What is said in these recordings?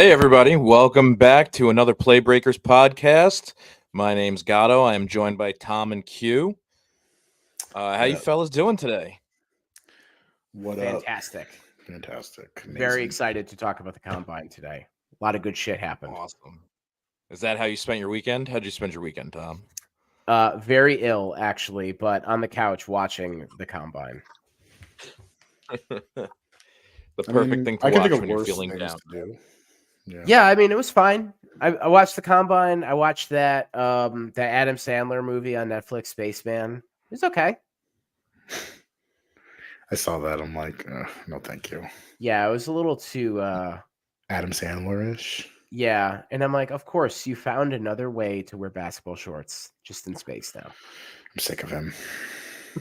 Hey, everybody. Welcome back to another Play Breakers podcast. My name's Gatto. I am joined by Tom and Q. How you Yeah. fellas doing today? What Fantastic. up? Fantastic. Very Amazing. excited to talk about the combine today. A lot of good shit happened. Awesome. Is that how you spent your weekend? How'd you spend your weekend, Tom? Very ill, actually, but on the couch watching the combine. The perfect thing to I can watch think of when you're worse feeling things down. to do. Yeah. Yeah, I mean, it was fine. I watched the combine. I watched that that Adam Sandler movie on Netflix, Spaceman. It was okay. I saw that. I'm like, no, thank you. Yeah, it was a little too Adam Sandler-ish. yeah, and I'm like, of course, you found another way to wear basketball shorts just in space now. I'm sick of him.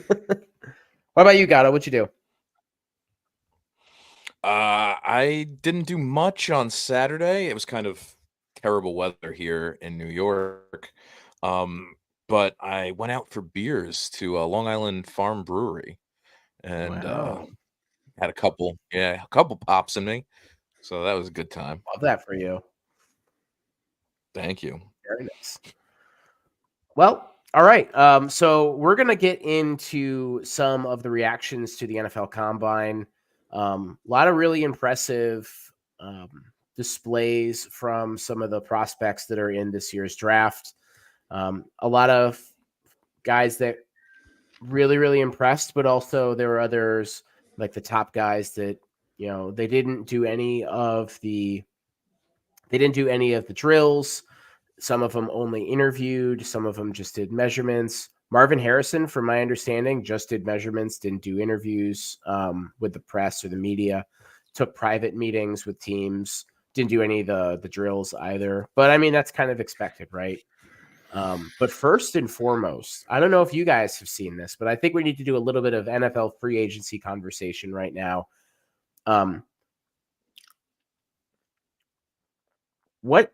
What about you, Gatto? What'd you do? I didn't do much on Saturday. It was kind of terrible weather here in New York. But I went out for beers to Long Island Farm Brewery and Wow. had a couple pops in me. So that was a good time. Love that for you. Thank you. Very nice. Well, all right. So we're gonna get into some of the reactions to the NFL Combine. A lot of really impressive displays from some of the prospects that are in this year's draft. A lot of guys that really, really impressed, but also there were others like the top guys that they didn't do any of the drills. Some of them only interviewed. Some of them just did measurements. Marvin Harrison, from my understanding, just did measurements, didn't do interviews with the press or the media, took private meetings with teams, didn't do any of the drills either. But, I mean, that's kind of expected, right? But first and foremost, I don't know if you guys have seen this, but I think we need to do a little bit of NFL free agency conversation right now. What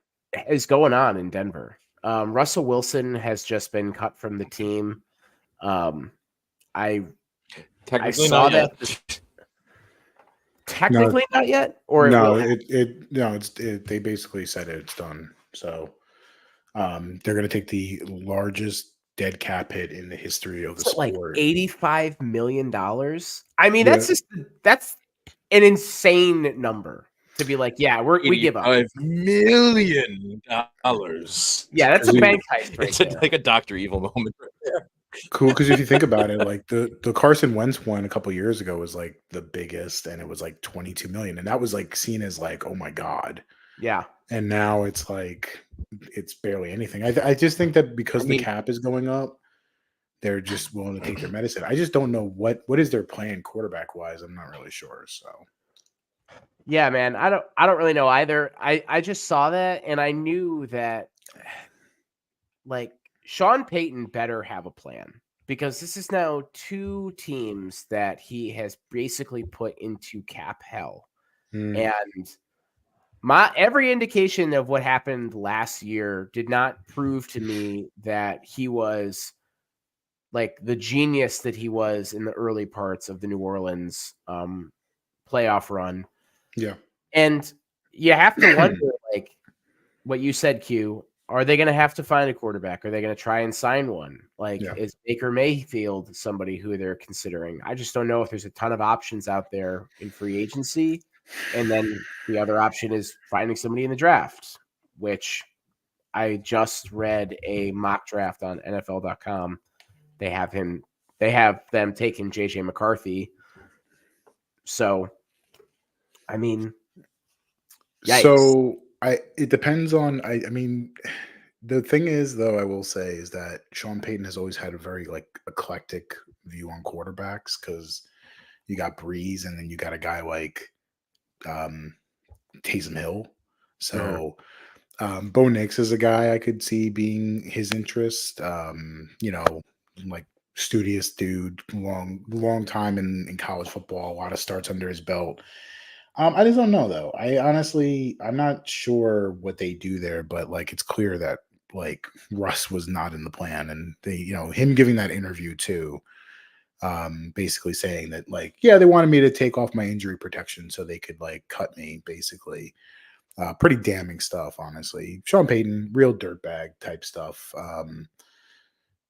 is going on in Denver? Russell Wilson has just been cut from the team. I saw that. Technically not yet, or they basically said it's done. So they're going to take the largest dead cap hit in the history of the sport. Like $85 million. I mean, that's an insane number. To be like, yeah, we give up $85 million. Yeah, that's a bank heist. It's like a Dr. Evil moment right there. Cool, because if you think about it, like the Carson Wentz one a couple years ago was like the biggest, and it was like 22 million, and that was like seen as like, oh my god, yeah. And now it's like it's barely anything. I just think that because the cap is going up, they're just willing to take their medicine. I just don't know what is their plan quarterback wise. I'm not really sure. So. Yeah, man, I don't really know either. I just saw that and I knew that like Sean Payton better have a plan because this is now two teams that he has basically put into cap hell. And every indication of what happened last year did not prove to me that he was like the genius that he was in the early parts of the New Orleans playoff run. Yeah. And you have to wonder, like what you said, Q, are they going to have to find a quarterback? Are they going to try and sign one? Like, is Baker Mayfield somebody who they're considering? I just don't know if there's a ton of options out there in free agency. And then the other option is finding somebody in the draft, which I just read a mock draft on NFL.com. They have them taking JJ McCarthy. So, I mean, yikes. So it depends on, I mean, the thing is though, I will say is that Sean Payton has always had a very like eclectic view on quarterbacks because you got Breeze and then you got a guy like Taysom Hill. So Bo Nix is a guy I could see being his interest. Like studious dude, long time in college football, a lot of starts under his belt. I just don't know though. I'm not sure what they do there, but like it's clear that like Russ was not in the plan, and they, him giving that interview too, basically saying that like, yeah, they wanted me to take off my injury protection so they could like cut me basically. Pretty damning stuff, honestly. Sean Payton, real dirtbag type stuff.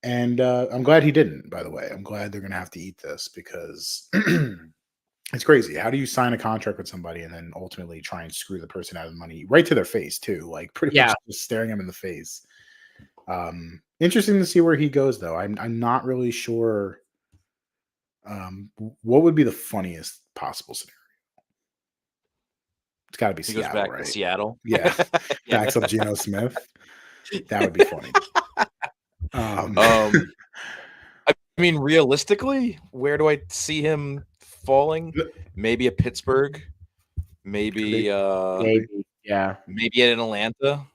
And I'm glad he didn't, by the way. I'm glad they're going to have to eat this because it's crazy. How do you sign a contract with somebody and then ultimately try and screw the person out of the money right to their face, too? Like, pretty much just staring them in the face. Interesting to see where he goes, though. I'm not really sure what would be the funniest possible scenario. It's got to be Seattle, goes back right? to Seattle. Yeah. Backs up Geno Smith. That would be funny. I mean, realistically, where do I see him falling? Maybe a Pittsburgh. Maybe maybe in Atlanta.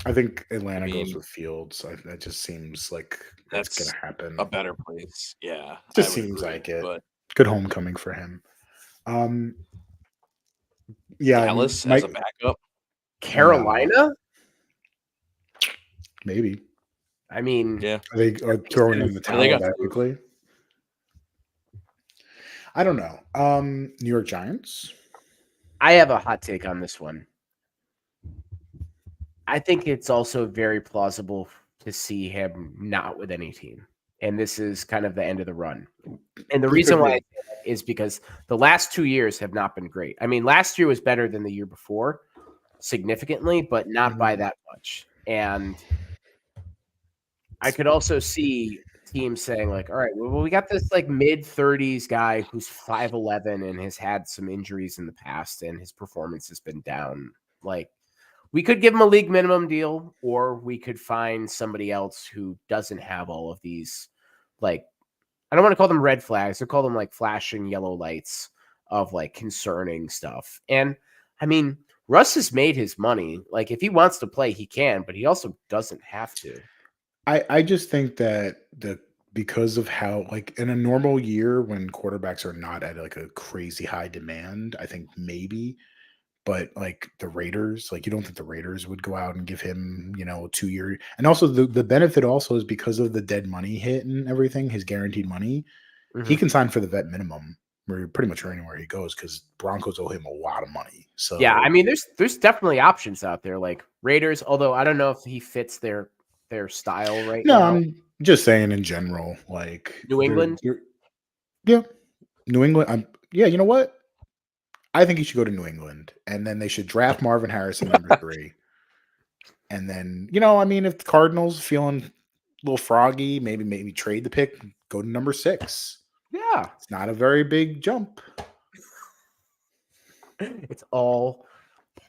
I think Atlanta goes with Fields. That just seems like that's going to happen. A better place. Yeah. Just seems like it. But good homecoming for him. Yeah. Dallas as a backup. Carolina? Maybe. I mean, are throwing in the towel that quickly? I don't know. New York Giants? I have a hot take on this one. I think it's also very plausible to see him not with any team. And this is kind of the end of the run. And the reason why is because the last 2 years have not been great. I mean, last year was better than the year before, significantly, but not by that much. And I could also see teams saying, like, all right, well, we got this like mid-30s guy who's 5'11" and has had some injuries in the past, and his performance has been down. Like, we could give him a league minimum deal, or we could find somebody else who doesn't have all of these, like, I don't want to call them red flags. I call them like flashing yellow lights of like concerning stuff. And I mean, Russ has made his money. Like, if he wants to play, he can, but he also doesn't have to. I just think that because of how, like, in a normal year when quarterbacks are not at like a crazy high demand, I think maybe, but like the Raiders, like, you don't think the Raiders would go out and give him, a 2-year, and also the benefit also is because of the dead money hit and everything, his guaranteed money, he can sign for the vet minimum where pretty much anywhere he goes because Broncos owe him a lot of money. So yeah, I mean, there's definitely options out there like Raiders, although I don't know if he fits their style right now. No, I'm just saying in general, like New England. Yeah, New England. You know what? I think he should go to New England, and then they should draft Marvin Harrison number 3. And then, I mean, if the Cardinals feeling a little froggy, maybe trade the pick, go to number 6. Yeah, it's not a very big jump. It's all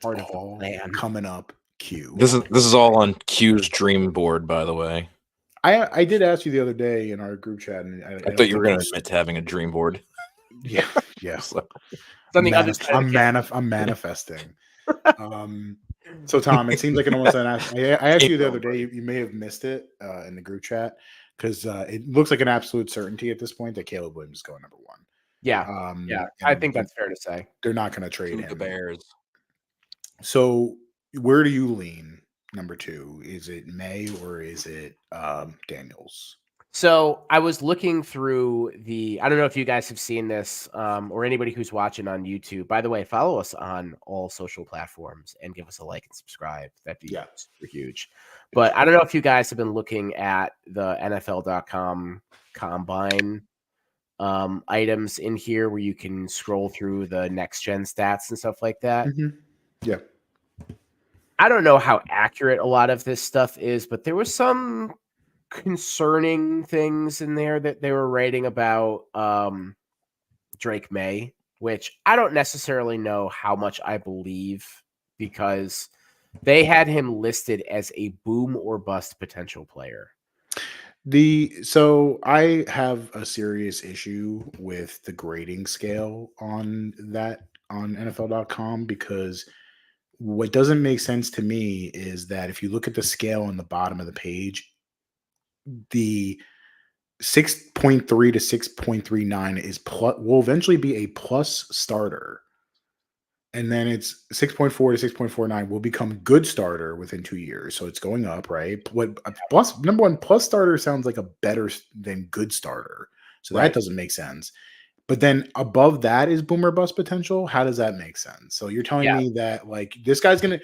part of the plan coming up. Q. This is all on Q's dream board, by the way. I did ask you the other day in our group chat, and I thought you were going to admit to having a dream board. Yeah. I'm manifesting. So Tom, it seems like I asked you the other day. You may have missed it in the group chat because it looks like an absolute certainty at this point that Caleb Williams is going number 1. Yeah, I think that's fair to say. They're not going to trade him. The Bears. So where do you lean? Number 2, is it May or is it Daniels? So I was looking through I don't know if you guys have seen this or anybody who's watching on YouTube. By the way, follow us on all social platforms and give us a like and subscribe. That'd be super huge. But I don't know if you guys have been looking at the NFL.com combine items in here where you can scroll through the next gen stats and stuff like that. Mm-hmm. Yeah. I don't know how accurate a lot of this stuff is, but there was some concerning things in there that they were writing about Drake May, which I don't necessarily know how much I believe because they had him listed as a boom or bust potential player. So I have a serious issue with the grading scale on NFL.com because what doesn't make sense to me is that if you look at the scale on the bottom of the page, the 6.3 to 6.39 will eventually be a plus starter. And then it's 6.4 to 6.49 will become good starter within 2 years. So it's going up, right? Number 1 plus starter sounds like a better than good starter. So that doesn't make sense. But then above that is boomer bust potential. How does that make sense? So you're telling Yeah. me that like this guy's gonna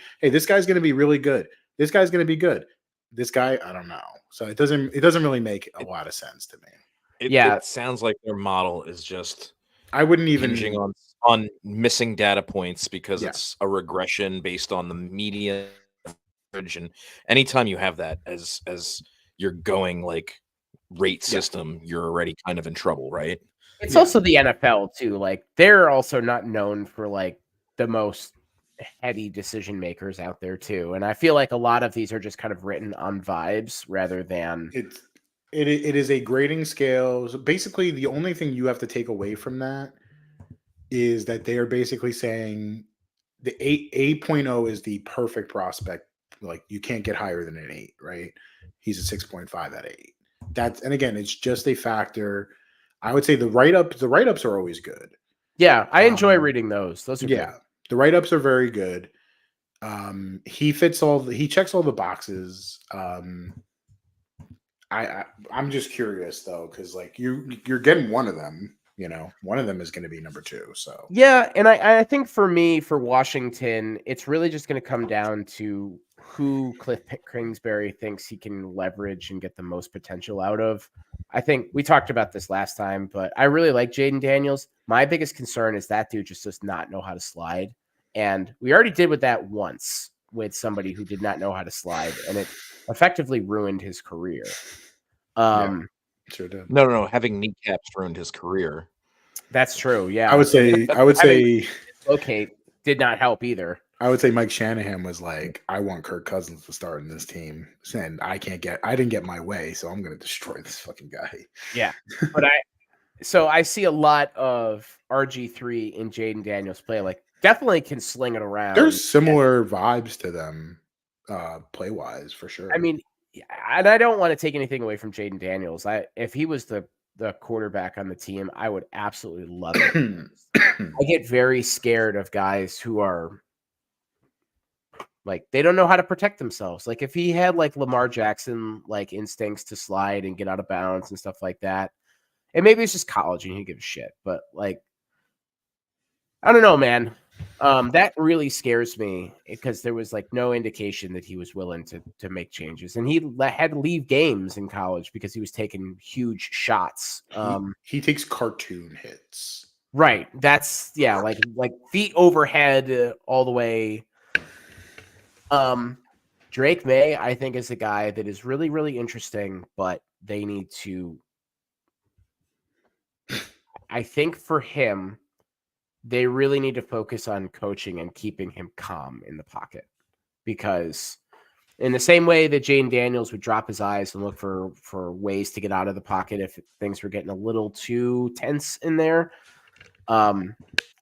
be really good. This guy's gonna be good. This guy, I don't know. So it doesn't really make a lot of sense to me. It sounds like their model is just I wouldn't hinging even on missing data points because Yeah. it's a regression based on the media average, and anytime you have that as you're going like rate system, you're already kind of in trouble, right? It's also the NFL too. Like they're also not known for like the most heady decision makers out there too. And I feel like a lot of these are just kind of written on vibes rather than it is a grading scale. So basically the only thing you have to take away from that is that they are basically saying the 8.0 is the perfect prospect. Like you can't get higher than an 8, right? He's a 6.5 at 8. And again, it's just a factor. I would say the write-ups are always good. Yeah, I enjoy reading those. Those are good. The write-ups are very good. He checks all the boxes. I'm just curious though, because like you're getting one of them. One of them is going to be number 2. So yeah, and I think for me, for Washington, it's really just going to come down to who Cliff Kingsbury thinks he can leverage and get the most potential out of. I think we talked about this last time, but I really like Jaden Daniels. My biggest concern is that dude just does not know how to slide. And we already did with that once with somebody who did not know how to slide, and it effectively ruined his career. Sure did. No. Having kneecaps ruined his career. That's true. Yeah. I would say locate did not help either. I would say Mike Shanahan was like, I want Kirk Cousins to start in this team. And I didn't get my way, so I'm going to destroy this fucking guy. Yeah. But I see a lot of RG3 in Jaden Daniels play. Like, definitely can sling it around. There's similar vibes to them, play-wise, for sure. I mean, and I don't want to take anything away from Jaden Daniels. If he was the quarterback on the team, I would absolutely love it. I get very scared of guys who are like, they don't know how to protect themselves. Like if he had like Lamar Jackson, like instincts to slide and get out of bounds and stuff like that, and maybe it's just college and he gives a shit, but like, I don't know, man. That really scares me because there was like no indication that he was willing to make changes, and he had to leave games in college because he was taking huge shots. He takes cartoon hits. Right. That's like feet overhead all the way. Drake May, I think, is a guy that is really, really interesting, but they need to. I think for him, they really need to focus on coaching and keeping him calm in the pocket, because in the same way that Jaden Daniels would drop his eyes and look for ways to get out of the pocket if things were getting a little too tense in there. I've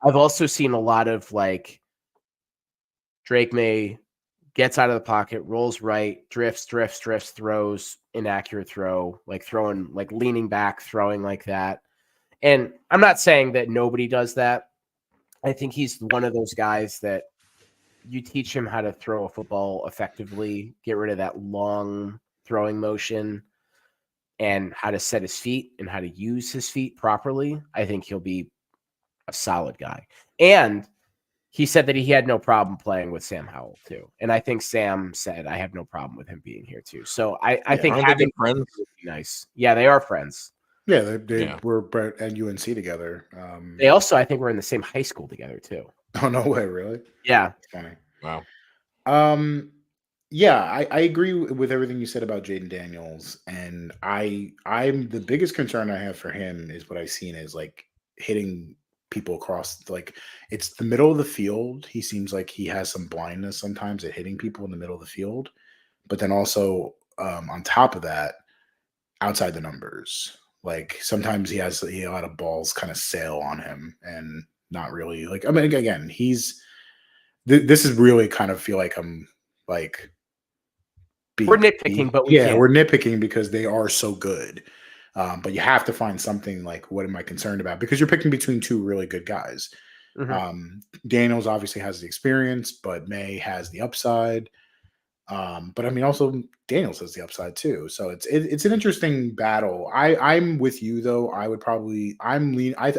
also seen a lot of like Drake May gets out of the pocket, rolls right, drifts, throws, inaccurate throw, like throwing, like leaning back, throwing like that. And I'm not saying that nobody does that. I think he's one of those guys that you teach him how to throw a football effectively, get rid of that long throwing motion, and how to set his feet and how to use his feet properly. I think he'll be a solid guy. And he said that he had no problem playing with Sam Howell too. And I think Sam said, I have no problem with him being here too. So I think having friends would be nice. Yeah, they are friends. Yeah, they were at UNC together. They also, I think, were in the same high school together too. Oh, no way, really? Yeah. That's funny. Wow. Yeah, I agree with everything you said about Jaden Daniels, and I'm the biggest concern I have for him is what I've seen is like hitting people across, like it's the middle of the field. He seems like he has some blindness sometimes at hitting people in the middle of the field, but then also on top of that, outside the numbers. Like sometimes he has a lot of balls kind of sail on him and not really like, I mean, again, this is really kind of feel like I'm like, we're nitpicking, but we're nitpicking because they are so good. But you have to find something like, what am I concerned about? Because you're picking between two really good guys. Mm-hmm. Daniels obviously has the experience, but May has the upside. But I mean, also Daniels has the upside too. So it's an interesting battle. I'm with you though. I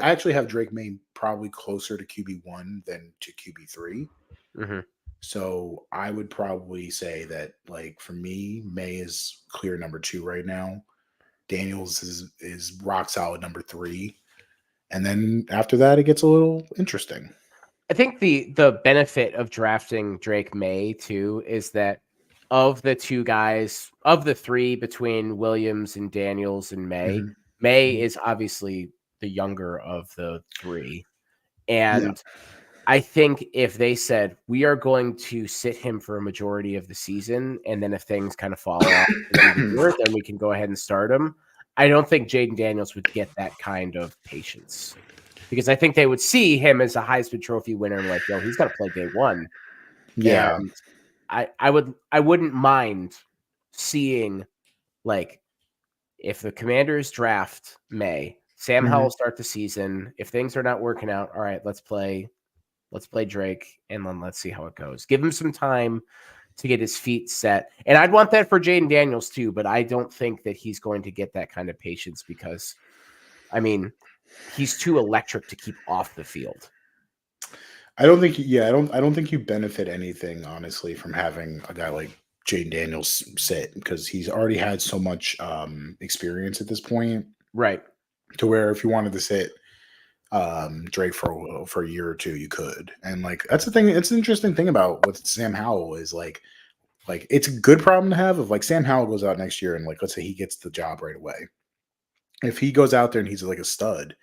actually have Drake May probably closer to QB1 than to QB3. Mm-hmm. So I would probably say that, like, for me, May is clear number 2 right now. Daniels is rock solid number 3. And then after that, it gets a little interesting. I think the benefit of drafting Drake May too is that of the 2 guys, of the 3 between Williams and Daniels and May, May is obviously the younger of the 3. And I think if they said, we are going to sit him for a majority of the season, and then if things kind of fall off, then we can go ahead and start him. I don't think Jaden Daniels would get that kind of patience, because I think they would see him as a Heisman Trophy winner and like, yo, he's got to play day 1. Yeah. And I wouldn't mind seeing, like, if the Commanders draft May, Sam Howell start the season. If things are not working out, all right, let's play Drake, and then let's see how it goes. Give him some time to get his feet set. And I'd want that for Jaden Daniels too, but I don't think that he's going to get that kind of patience because, I mean, he's too electric to keep off the field. I don't think you benefit anything, honestly, from having a guy like Jaden Daniels sit, because he's already had so much experience at this point. Right. To where if you wanted to sit Drake for a year or 2, you could. And like, that's the thing. It's an interesting thing about with Sam Howell is like it's a good problem to have. If like Sam Howell goes out next year and like, let's say he gets the job right away. If he goes out there and he's like a stud,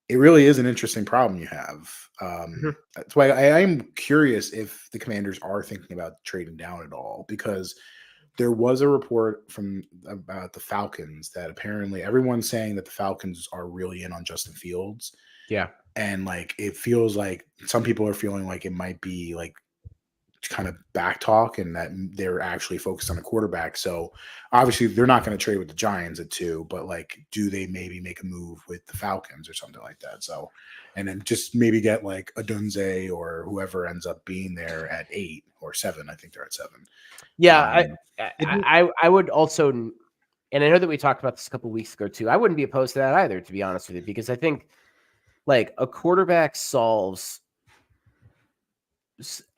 it really is an interesting problem you have. That's why I am curious if the Commanders are thinking about trading down at all, because there was a report about the Falcons that apparently everyone's saying that the Falcons are really in on Justin Fields. Yeah. And like, it feels like some people are feeling like it might be like kind of back talk and that they're actually focused on a quarterback. So obviously they're not going to trade with the Giants at 2, but like, do they maybe make a move with the Falcons or something like that? So, and then just maybe get like a Dunze or whoever ends up being there at 8 or 7. I think they're at 7. Yeah. I would also, and I know that we talked about this a couple of weeks ago too. I wouldn't be opposed to that either, to be honest with you, because I think like a quarterback solves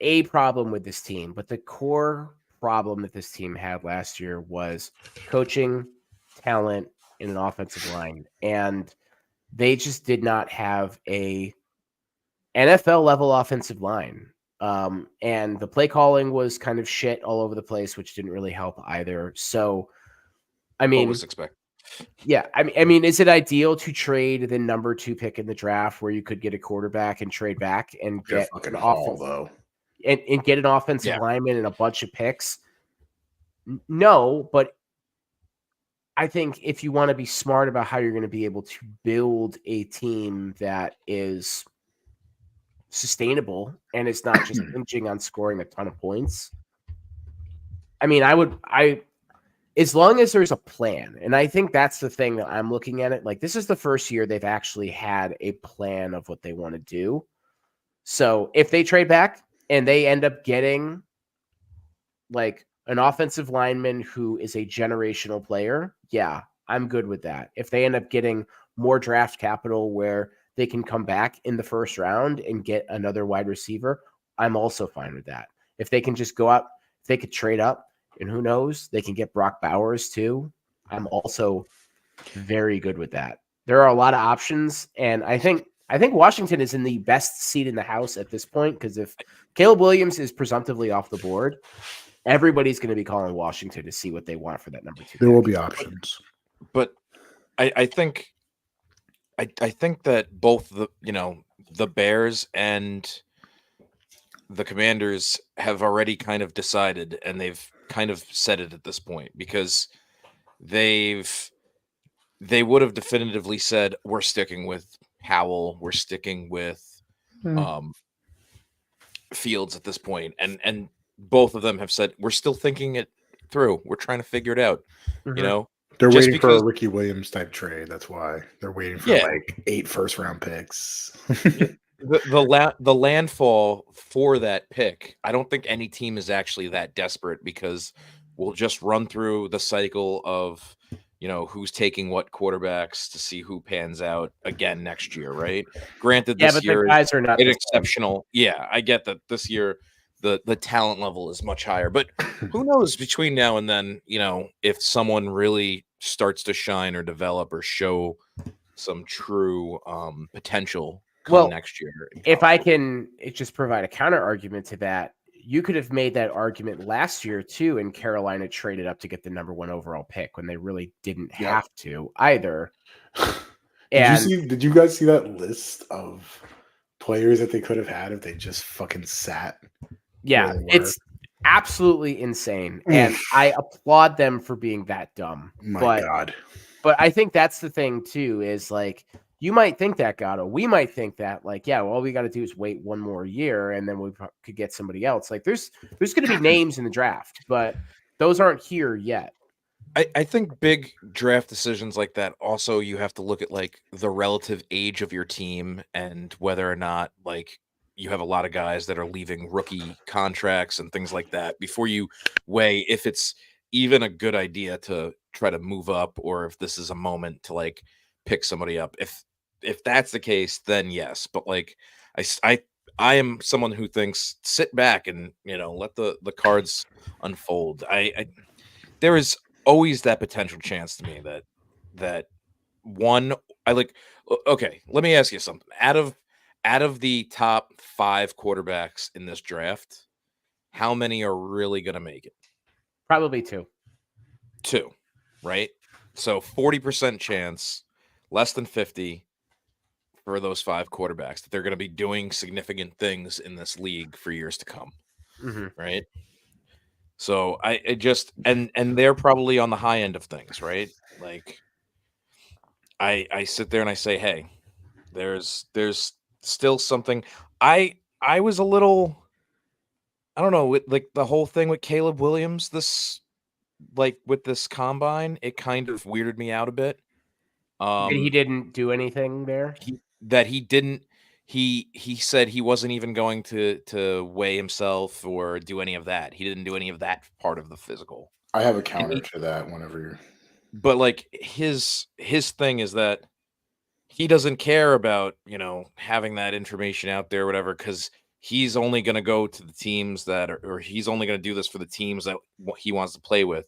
a problem with this team, but the core problem that this team had last year was coaching, talent, and an offensive line. And they just did not have a NFL level offensive line. And the play calling was kind of shit all over the place, which didn't really help either. So, I mean, what was expected? Yeah, I mean, is it ideal to trade the number 2 pick in the draft where you could get a quarterback and trade back and get an offense, though, and get an offensive lineman and a bunch of picks? No, but I think if you want to be smart about how you're going to be able to build a team that is sustainable and it's not just hinging on scoring a ton of points. I mean, as long as there's a plan, and I think that's the thing that I'm looking at it. Like, this is the first year they've actually had a plan of what they want to do. So if they trade back and they end up getting like an offensive lineman who is a generational player, yeah, I'm good with that. If they end up getting more draft capital where they can come back in the first round and get another wide receiver, I'm also fine with that. If they can just go up, if they could trade up, and who knows, they can get Brock Bowers too, I'm also very good with that. There are a lot of options, and I think Washington is in the best seat in the house at this point, because if Caleb Williams is presumptively off the board, everybody's going to be calling Washington to see what they want for that number 2. There will be options. But I think that both the Bears and the Commanders have already kind of decided, and they've kind of said it at this point, because they would have definitively said, we're sticking with Howell, we're sticking with Fields at this point, and both of them have said, we're still thinking it through, we're trying to figure it out. They're waiting for a Ricky Williams type trade. That's why they're waiting for like 8 first-round picks. the landfall for that pick, I don't think any team is actually that desperate because we'll just run through the cycle of who's taking what quarterbacks to see who pans out again next year, right? Granted, Yeah, this but the year is guys are not an the same. exceptional. Yeah, I get that this year the talent level is much higher, but who knows between now and then, if someone really starts to shine or develop or show some true potential come Well, next year. if I can just provide a counter argument to that, you could have made that argument last year too, and Carolina traded up to get the number 1 overall pick when they really didn't have to either. Did you guys see that list of players that they could have had if they just fucking sat? Yeah, it's absolutely insane, and I applaud them for being that dumb. My God. But I think that's the thing too, is like you might think that, Gatto. We might think that, like, yeah, all we got to do is wait one more year, and then we could get somebody else. Like, there's going to be names in the draft, but those aren't here yet. I think big draft decisions like that also you have to look at like the relative age of your team and whether or not like you have a lot of guys that are leaving rookie contracts and things like that before you weigh if it's even a good idea to try to move up or if this is a moment to like pick somebody up. If that's the case, then yes. But like I am someone who thinks sit back and let the cards unfold. There is always that potential chance to me that one I like. Okay, let me ask you something. Out of the top 5 quarterbacks in this draft, how many are really going to make it? Probably 2. 2, right? So 40% chance, less than 50 for those 5 quarterbacks that they're going to be doing significant things in this league for years to come, right? So I just and they're probably on the high end of things, right? Like I sit there and I say, hey, there's still something. I was a little, I don't know, with like the whole thing with Caleb Williams, this like with this combine, it kind of weirded me out a bit. He didn't do anything there. He didn't. He said he wasn't even going to weigh himself or do any of that. He didn't do any of that part of the physical. I have a counter to that whenever you're. But like his thing is that he doesn't care about having that information out there or whatever because he's only going to go to the teams that are, or he's only going to do this for the teams that he wants to play with.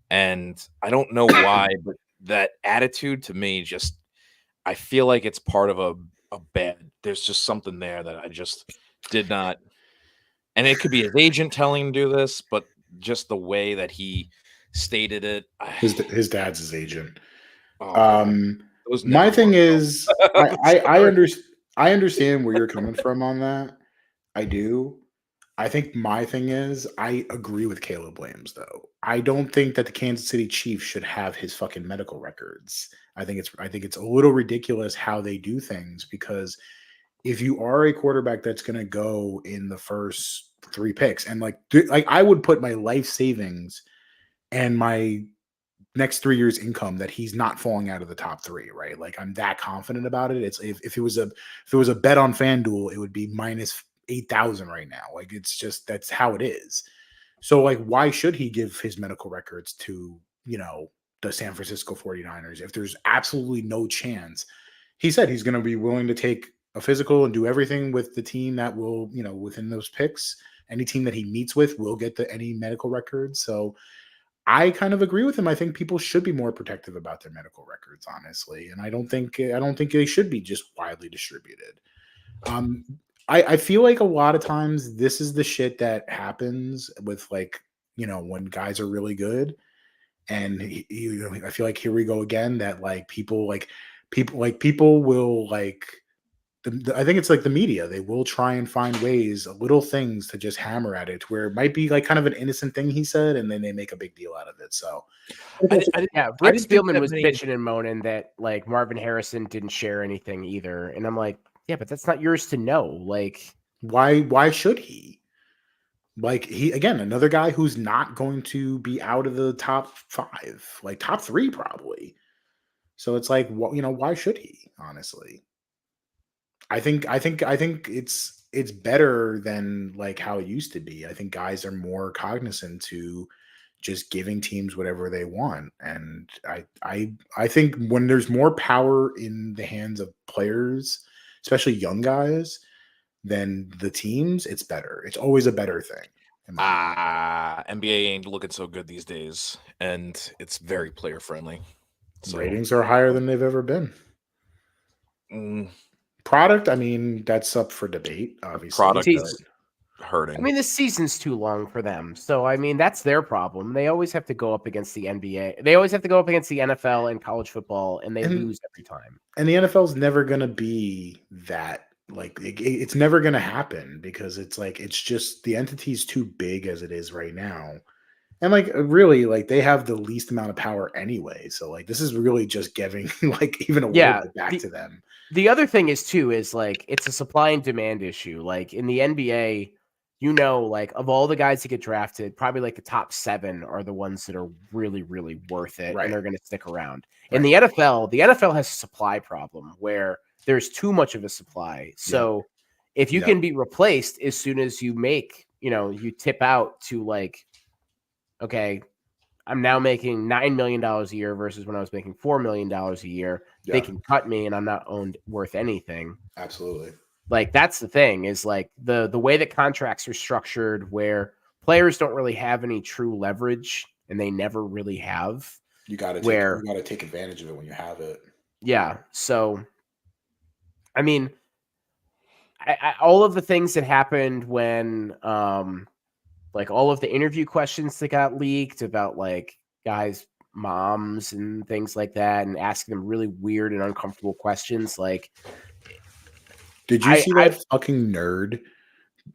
And I don't know why, but that attitude to me just, I feel like it's part of a bad, there's just something there that I just did not, and it could be his agent telling him to do this, but just the way that he stated it. His dad's his agent. My thing is, I understand where you're coming from on that. I do. I think my thing is, I agree with Caleb Williams, though. I don't think that the Kansas City Chiefs should have his fucking medical records. I think it's a little ridiculous how they do things because if you are a quarterback that's going to go in the first 3 picks and like I would put my life savings and my next 3 years income that he's not falling out of the top 3, right? Like I'm that confident about it. It's if it was a bet on FanDuel, it would be minus 8,000 right now. Like it's just that's how it is. So like why should he give his medical records to, the San Francisco 49ers if there's absolutely no chance? He said he's going to be willing to take a physical and do everything with the team that will, within those picks. Any team that he meets with will get any medical records. So I kind of agree with him. I think people should be more protective about their medical records, honestly. And I don't think they should be just widely distributed. I feel like a lot of times this is the shit that happens with like, when guys are really good. And I feel like here we go again that like people will like, I think it's like the media. They will try and find ways, little things to just hammer at it where it might be like kind of an innocent thing he said, and then they make a big deal out of it. So, Rick Spielman was bitching and moaning that like Marvin Harrison didn't share anything either. And I'm like, yeah, but that's not yours to know. Like, why should he? Like he, again, another guy who's not going to be out of the top 5, like top 3 probably. So it's like, why should he? Honestly, I think it's better than like how it used to be. I think guys are more cognizant to just giving teams whatever they want. And I think when there's more power in the hands of players, especially young guys, than the teams, it's better. It's always a better thing. NBA ain't looking so good these days, and it's very player friendly. So ratings are higher than they've ever been. Product, I mean, that's up for debate, obviously. Product is hurting. I mean, this season's too long for them. So, I mean, that's their problem. They always have to go up against the NBA. They always have to go up against the NFL and college football, and they lose every time. And the NFL's never going to be that. Like, it's never going to happen because it's like, it's just the entity's too big as it is right now. And like, really, like they have the least amount of power anyway. So like, this is really just giving like even a little bit back to them. The other thing is too, is like, it's a supply and demand issue. Like in the NBA, you know, like of all the guys that get drafted, probably like the top 7 are the ones that are really, really worth it. And they're going to stick around. In the NFL has a supply problem where there's too much of a supply. So if you can be replaced as soon as you make, you know, you tip out to like, okay, I'm now making $9 million a year versus when I was making $4 million a year. They can cut me and I'm not worth anything. Absolutely. Like that's the thing is like the way that contracts are structured where players don't really have any true leverage and they never really have. You got to take advantage of it when you have it. Yeah. So, I mean, all of the things that happened when, like all of the interview questions that got leaked about like guys' moms and things like that, and asking them really weird and uncomfortable questions. Like, did you see that fucking nerd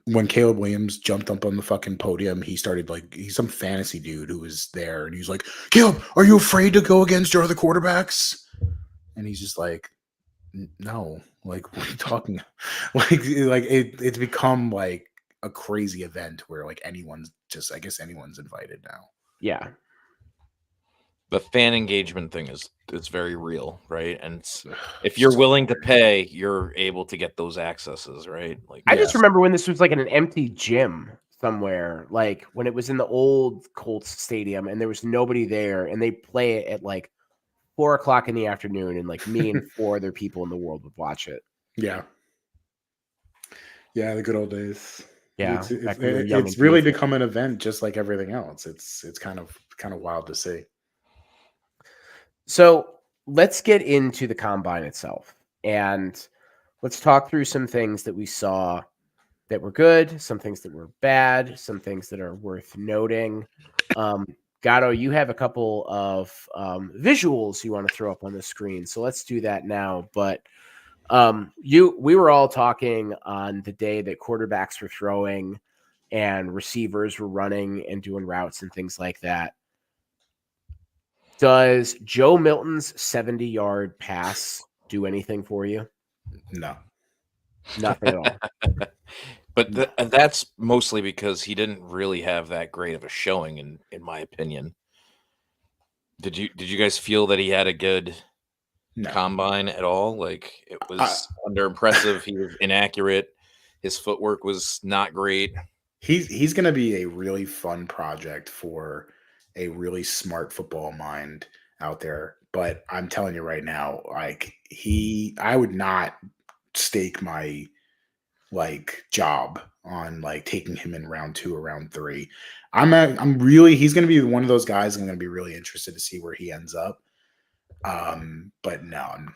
when Caleb Williams jumped up on the fucking podium? He started like, he's some fantasy dude who was there and he's like, Caleb, are you afraid to go against your other quarterbacks? And he's just like, no, like what are you talking? like it's become like a crazy event where like anyone's invited now. Yeah. The fan engagement thing is very real, right? And if you're willing to pay, you're able to get those accesses, right? Like I just remember when this was like in an empty gym somewhere, like when it was in the old Colts stadium and there was nobody there, and they play it at like 4:00 in the afternoon, and like me and 4 other people in the world would watch it. Yeah, the good old days. Yeah, it's really become an event just like everything else. It's kind of wild to see. So let's get into the combine itself, and let's talk through some things that we saw that were good, some things that were bad, some things that are worth noting. Gatto, you have a couple of visuals you want to throw up on the screen, so let's do that now. But we were all talking on the day that quarterbacks were throwing and receivers were running and doing routes and things like that. Does Joe Milton's 70-yard pass do anything for you? No. Nothing at all. But that's mostly because he didn't really have that great of a showing, in my opinion. Did you guys feel that he had a good combine at all? Like it was under impressive. He was inaccurate. His footwork was not great. He's going to be a really fun project for a really smart football mind out there. But I'm telling you right now, like I would not stake my like job on like taking him in round 2 or round 3. He's going to be one of those guys. I'm going to be really interested to see where he ends up. But no, I'm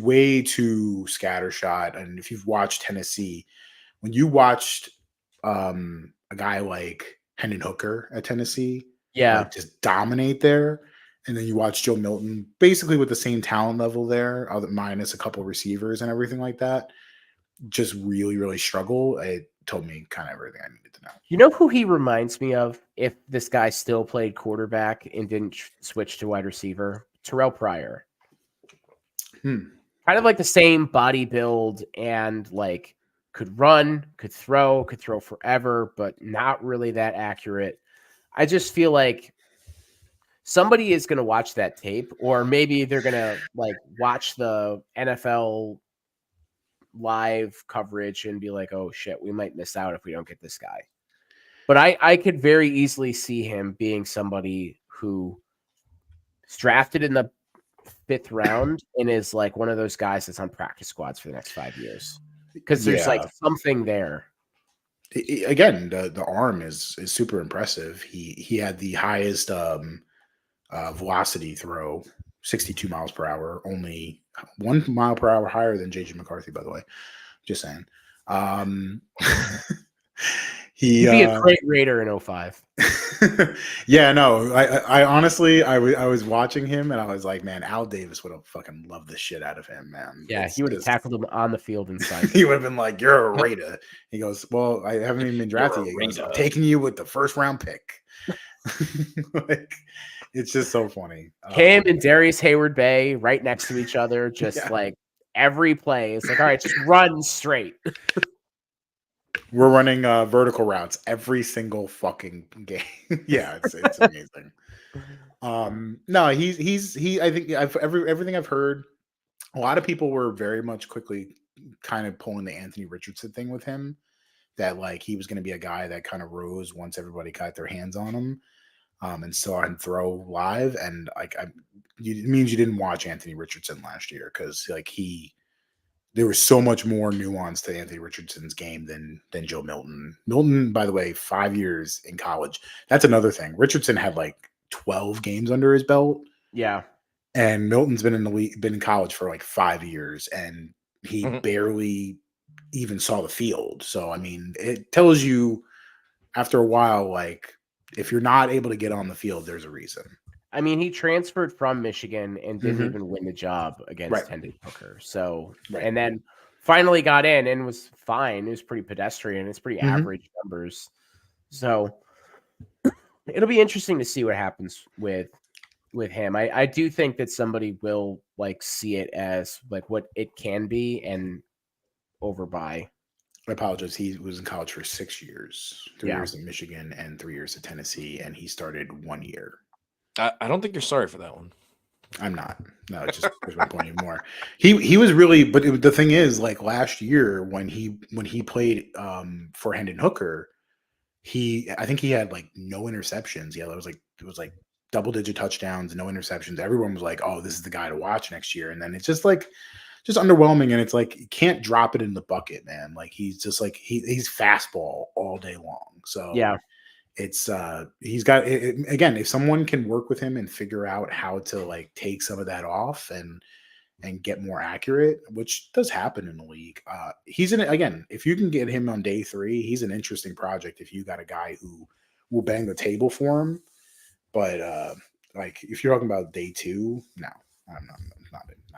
way too scattershot. And if you've watched Tennessee, when you watched a guy like Hendon Hooker at Tennessee, like, just dominate there, and then you watch Joe Milton basically with the same talent level there, minus a couple receivers and everything like that, just really, really struggle. It told me kind of everything I needed to know. You know who he reminds me of if this guy still played quarterback and didn't switch to wide receiver? Terrell Pryor. Kind of like the same body build and like could run, could throw forever, but not really that accurate. I just feel like somebody is going to watch that tape, or maybe they're going to like watch the NFL live coverage and be like, oh shit, we might miss out if we don't get this guy. But I could very easily see him being somebody who is drafted in the 5th round and is like one of those guys that's on practice squads for the next 5 years because there's like something there. Again, the arm is super impressive. He had the highest velocity throw, 62 miles per hour, only 1 mile per hour higher than JJ McCarthy, by the way. Just saying. He'd be a great Raider in 05. Yeah, no, I honestly, I was watching him and I was like, man, Al Davis would have fucking loved the shit out of him, man. Yeah, he would have tackled him on the field inside. He would have been like, you're a Raider. He goes, well, I haven't even been drafted yet. He goes, I'm taking you with the 1st round pick. Like, it's just so funny. Him and Darius Hayward-Bay right next to each other, just like every play. It's like, all right, just run straight. We're running vertical routes every single fucking game. Yeah, it's amazing. No, he. I think everything I've heard, a lot of people were very much quickly kind of pulling the Anthony Richardson thing with him. That like he was going to be a guy that kind of rose once everybody got their hands on him, and saw him throw live. And like, it means you didn't watch Anthony Richardson last year because like there was so much more nuance to Anthony Richardson's game than Joe Milton. Milton, by the way, 5 years in college. That's another thing. Richardson had like 12 games under his belt. Yeah. And Milton's been in the league, been in college for like 5 years, and he barely even saw the field. So, I mean, it tells you after a while, like, if you're not able to get on the field, there's a reason. I mean, he transferred from Michigan and didn't even win the job against Hendon Hooker. So, and then finally got in and was fine. It was pretty pedestrian. It's pretty average numbers. So it'll be interesting to see what happens with him. I do think that somebody will like see it as like what it can be and overbuy. I apologize. He was in college for 6 years, 3 years in Michigan and 3 years at Tennessee, and he started 1 year. I don't think you're sorry for that one. I'm not. No, it just proves my point even more. He was really, but the thing is, like last year when he played for Hendon Hooker, I think he had like no interceptions. Yeah, it was like double-digit touchdowns, no interceptions. Everyone was like, "Oh, this is the guy to watch next year." And then it's just like just underwhelming, and it's like you can't drop it in the bucket, man. Like he's just like he's fastball all day long. So yeah. It's he's got again, if someone can work with him and figure out how to like take some of that off and get more accurate, which does happen in the league. He's in it again. If you can get him on day 3, he's an interesting project. If you got a guy who will bang the table for him, but like if you're talking about day 2, no, I'm not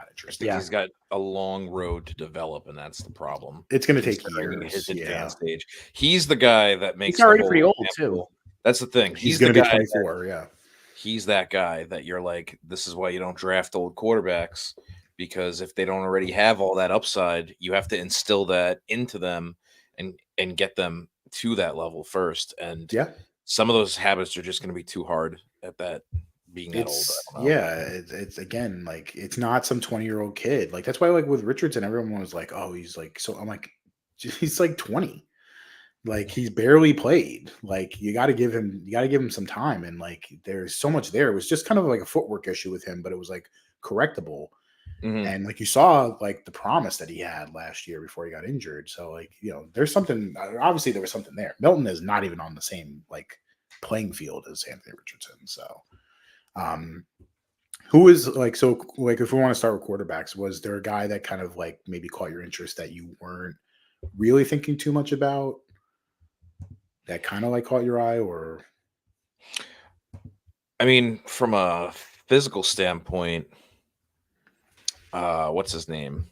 interested. Yeah, he's got a long road to develop, and that's the problem. It's going to take years. His advanced age. He's the guy that makes. He's already pretty old too. That's the thing. He's going to be 24. Yeah, he's that guy that you're like. This is why you don't draft old quarterbacks, because if they don't already have all that upside, you have to instill that into them and get them to that level first. And some of those habits are just going to be too hard at that. Being that old, it's again like it's not some 20-year-old kid. Like that's why like with Richardson, everyone was like, "Oh, he's like so." I'm like, he's like 20. Like he's barely played. Like you got to give him some time, and like there's so much there. It was just kind of like a footwork issue with him, but it was like correctable. And like you saw like the promise that he had last year before he got injured. So like there's something. Obviously, there was something there. Milton is not even on the same like playing field as Anthony Richardson. So. Who is like so like if we want to start with quarterbacks, was there a guy that kind of like maybe caught your interest that you weren't really thinking too much about, that kind of like caught your eye? Or I mean, from a physical standpoint, what's his name?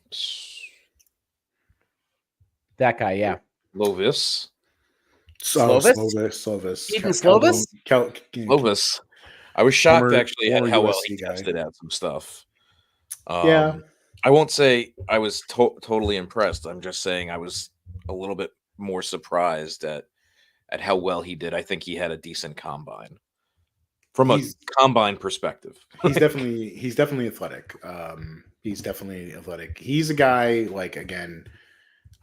That guy, yeah. Slovis. Slovis. Ethan Slovis? Slovis. I was shocked actually at how well he tested out some stuff. I won't say I was totally impressed. I'm just saying I was a little bit more surprised at how well he did. I think he had a decent combine from a combine perspective. He's definitely athletic. He's a guy like, again,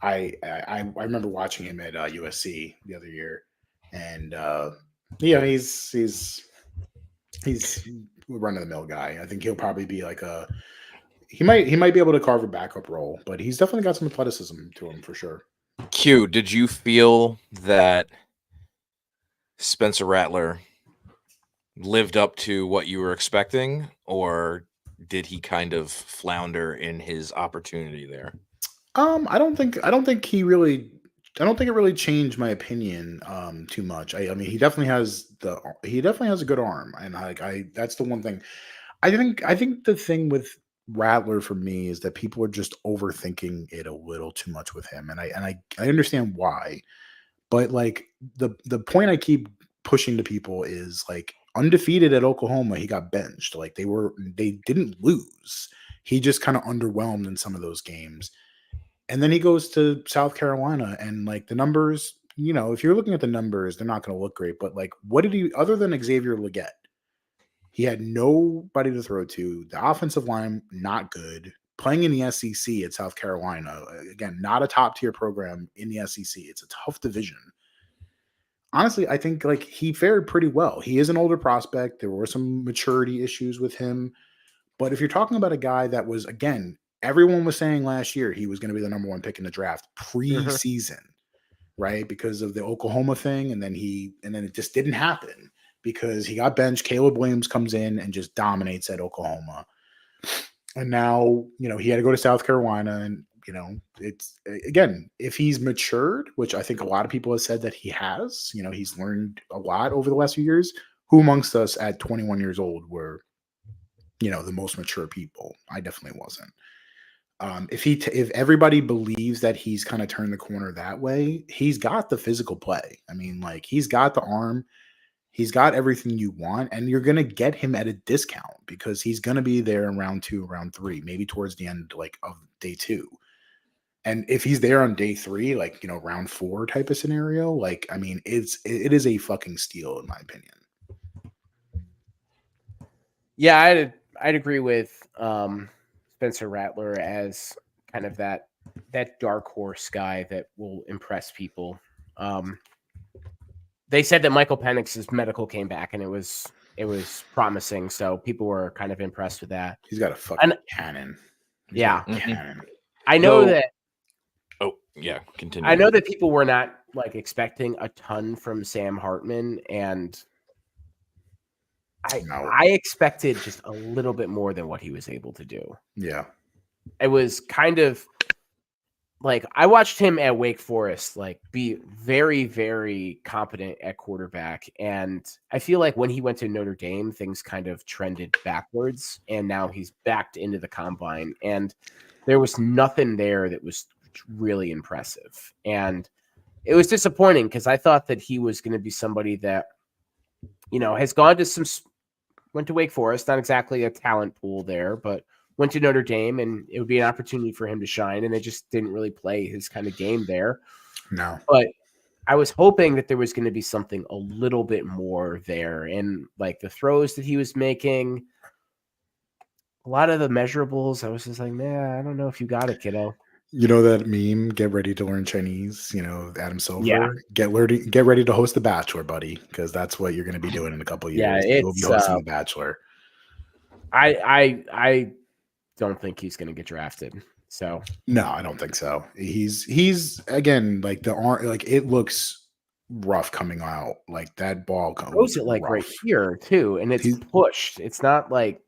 I remember watching him at USC the other year, and yeah, he's a run of the mill guy. I think he'll probably be like he might be able to carve a backup role, but he's definitely got some athleticism to him for sure. Q, did you feel that Spencer Rattler lived up to what you were expecting, or did he kind of flounder in his opportunity there? I don't think it really changed my opinion too much. I mean, he definitely has a good arm, and that's the one thing. I think the thing with Rattler for me is that people are just overthinking it a little too much with him, and I understand why. But like the point I keep pushing to people is like undefeated at Oklahoma, he got benched. Like they didn't lose. He just kind of underwhelmed in some of those games. And then he goes to South Carolina, and like the numbers, if you're looking at the numbers, they're not going to look great. But like, what did he, other than Xavier Legette, he had nobody to throw to. The offensive line, not good. Playing in the SEC at South Carolina, again, not a top tier program in the SEC. It's a tough division. Honestly, I think like he fared pretty well. He is an older prospect. There were some maturity issues with him. But if you're talking about a guy that was, again, everyone was saying last year he was going to be the number one pick in the draft preseason, right? Because of the Oklahoma thing. And then it just didn't happen because he got benched. Caleb Williams comes in and just dominates at Oklahoma. And now, he had to go to South Carolina, and, it's, again, if he's matured, which I think a lot of people have said that he has, he's learned a lot over the last few years. Who amongst us at 21 years old were, the most mature people? I definitely wasn't. If everybody believes that he's kind of turned the corner that way, he's got the physical play. I mean, like, he's got the arm, he's got everything you want, and you're going to get him at a discount because he's going to be there in round 2, round 3, maybe towards the end, like, of day 2. And if he's there on day 3, like, round 4 type of scenario, like, I mean, it is a fucking steal in my opinion. Yeah, I'd agree with Spencer Rattler as kind of that dark horse guy that will impress people. They said that Michael Penix's medical came back and it was promising, so people were kind of impressed with that. He's got a fucking cannon. Cannon. I know that. Oh yeah, continue. I know that people were not like expecting a ton from Sam Hartman, and I expected just a little bit more than what he was able to do. Yeah. It was kind of like I watched him at Wake Forest like be very, very competent at quarterback. And I feel like when he went to Notre Dame, things kind of trended backwards. And now he's backed into the combine. And there was nothing there that was really impressive. And it was disappointing because I thought that he was going to be somebody that, has gone to went to Wake Forest, not exactly a talent pool there, but went to Notre Dame, and it would be an opportunity for him to shine, and they just didn't really play his kind of game there. No. But I was hoping that there was going to be something a little bit more there, and like the throws that he was making, a lot of the measurables, I was just like, man, I don't know if you got it, kiddo. You know that meme, get ready to learn Chinese, Adam Silver? Yeah. Get ready to host The Bachelor, buddy, because that's what you're going to be doing in a couple of years. Yeah, You'll be hosting The Bachelor. I don't think he's going to get drafted. So no, I don't think so. He's again, like the arm, like it looks rough coming out. Like that ball goes it like rough. Right here too, and he's pushed. It's not like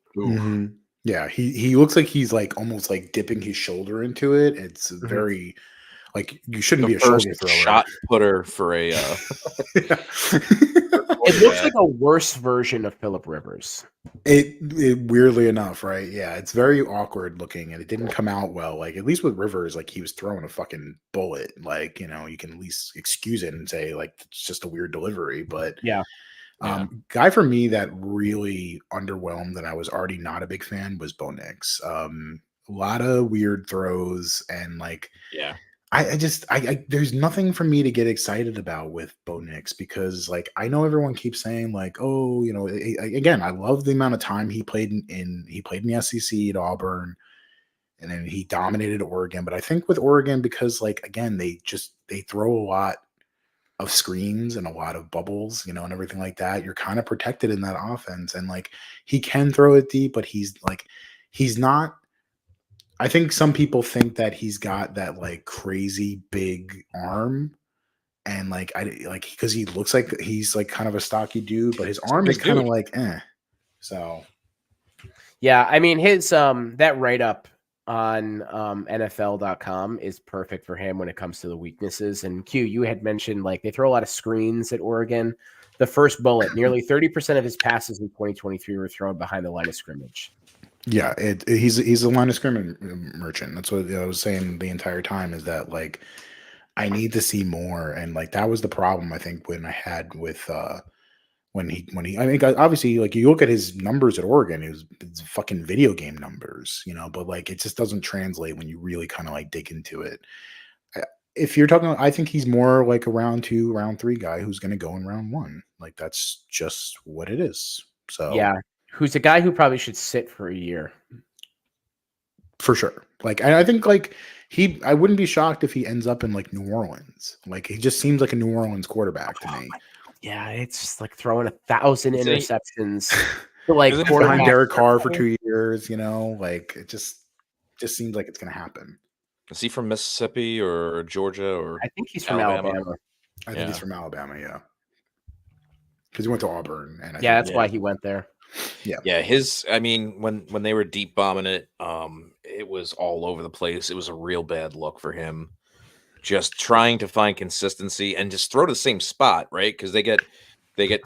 yeah. He looks like he's like almost like dipping his shoulder into it. It's very like you shouldn't be a shoulder thrower. Shot putter for a. It looks like a worse version of Phillip Rivers. It weirdly enough, right? Yeah, it's very awkward looking, and it didn't come out well. Like at least with Rivers, like he was throwing a fucking bullet. Like you can at least excuse it and say like it's just a weird delivery. But yeah. Guy for me that really underwhelmed, and I was already not a big fan, was Bo Nix. A lot of weird throws and like I there's nothing for me to get excited about with Bo Nix because like I know everyone keeps saying like, oh, again, I love the amount of time he played in the SEC at Auburn. and then he dominated Oregon. But I think with Oregon, because like again, they throw a lot of screens and a lot of bubbles, and everything like that. You're kind of protected in that offense, and like he can throw it deep, but he's not. I think some people think that he's got that like crazy big arm, and like because he looks like he's like kind of a stocky dude, but his arm is kind of like So yeah, I mean his that write up on NFL.com is perfect for him when it comes to the weaknesses. And Q, you had mentioned like they throw a lot of screens at Oregon. The first bullet, nearly 30% of his passes in 2023 were thrown behind the line of scrimmage. Yeah, he's a line of scrimmage merchant. That's what I was saying the entire time, is that like I need to see more, and like that was the problem I think when I had with when he I mean obviously like you look at his numbers at Oregon, it's fucking video game numbers, but like it just doesn't translate when you really kind of like dig into it. If you're talking, I think he's more like a round 2, round 3 guy who's going to go in round 1. Like that's just what it is. So yeah, who's a guy who probably should sit for a year for sure. Like I think like I wouldn't be shocked if he ends up in like New Orleans. Like he just seems like a New Orleans quarterback to me. Yeah, it's like throwing 1,000 interceptions to like behind Derek Carr for 2 years. Like it just seems like it's going to happen. Is he from Mississippi or Georgia or? I think he's from Alabama. I think he's from Alabama. Yeah, because he went to Auburn, and that's why he went there. Yeah. I mean, when they were deep bombing it, it was all over the place. It was a real bad look for him. Just trying to find consistency and just throw to the same spot, right? Because they get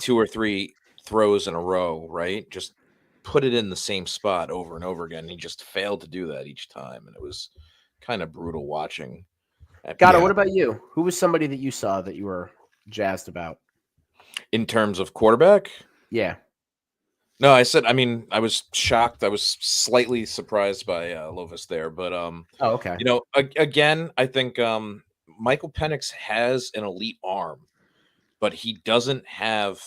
2 or 3 throws in a row, right? Just put it in the same spot over and over again. He just failed to do that each time, and it was kind of brutal watching. Gatto, what about you? Who was somebody that you saw that you were jazzed about in terms of quarterback? Yeah. No, I was shocked. I was slightly surprised by Lovis there, but okay. Again, I think Michael Penix has an elite arm, but he doesn't have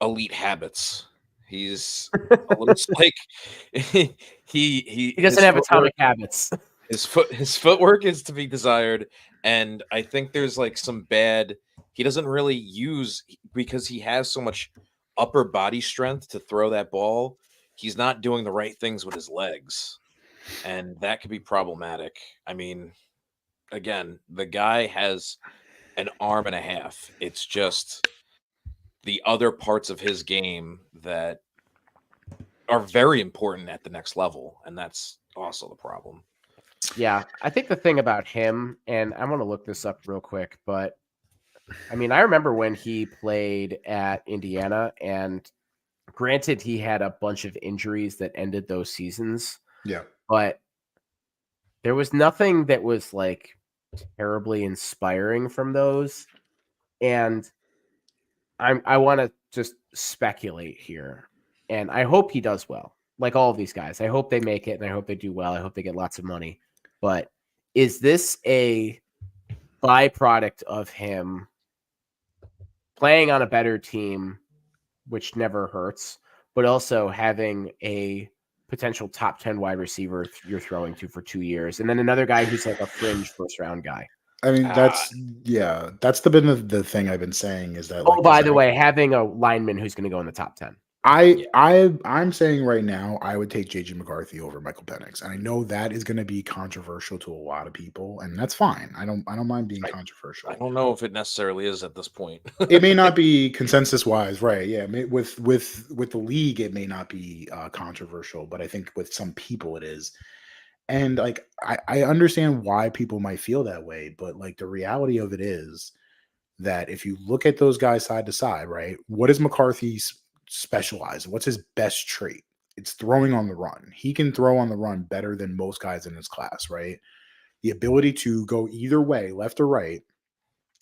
elite habits. He's a little like he doesn't have atomic habits. His footwork is to be desired, and I think there's like some bad. He doesn't really use, because he has so much upper body strength to throw that ball. He's not doing the right things with his legs, and that could be problematic. I mean, again, the guy has an arm and a half. It's just the other parts of his game that are very important at the next level, and that's also the problem. Yeah, I think the thing about him, and I'm going to look this up real quick, but I mean, I remember when he played at Indiana, and granted, he had a bunch of injuries that ended those seasons. Yeah. But there was nothing that was like terribly inspiring from those. And I want to just speculate here. And I hope he does well. Like all of these guys. I hope they make it, and I hope they do well. I hope they get lots of money. But is this a byproduct of him playing on a better team, which never hurts, but also having a potential top 10 wide receiver you're throwing to for 2 years, and then another guy who's like a fringe first round guy? I mean, that's been the thing I've been saying, is that. By the way, having a lineman who's going to go in the top 10. I'm saying right now, I would take JJ McCarthy over Michael Penix, and I know that is going to be controversial to a lot of people, and that's fine. I don't mind being controversial. I don't know if it necessarily is at this point. It may not be consensus wise, right? Yeah, with the league, it may not be controversial, but I think with some people it is. And like I understand why people might feel that way, but like the reality of it is that if you look at those guys side to side, right? What is McCarthy's specialize? What's his best trait? It's throwing on the run. He can throw on the run better than most guys in his class, right? The ability to go either way, left or right,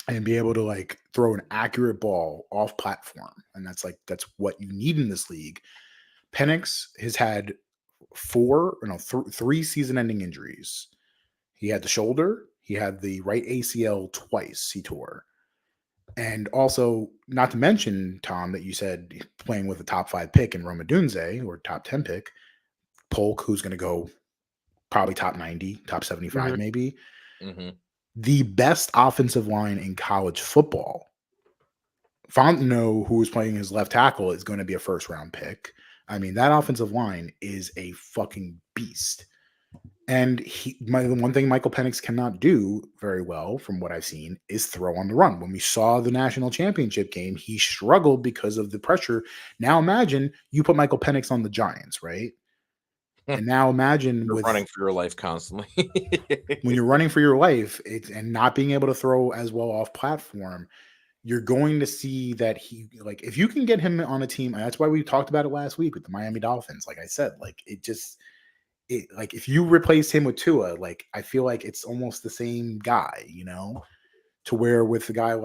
and be able to like throw an accurate ball off platform. And that's what you need in this league. Penix has had 3 season-ending injuries. He had the shoulder. He had the right ACL twice he tore. And also, not to mention, Tom, that you said playing with a top 5 pick in Rome Odunze, or top 10 pick, Polk, who's going to go probably top 90, top 75, maybe. Mm-hmm. The best offensive line in college football. Fontenot, who is playing his left tackle, is going to be a first-round pick. I mean, that offensive line is a fucking beast. And one thing Michael Penix cannot do very well, from what I've seen, is throw on the run. When we saw the national championship game, he struggled because of the pressure. Now imagine you put Michael Penix on the Giants, right? And now imagine You're with running for your life constantly. when you're running for your life and not being able to throw as well off platform, you're going to see that if you can get him on a team, and that's why we talked about it last week with the Miami Dolphins. Like I said, if you replace him with Tua, I feel like it's almost the same guy, to where with a guy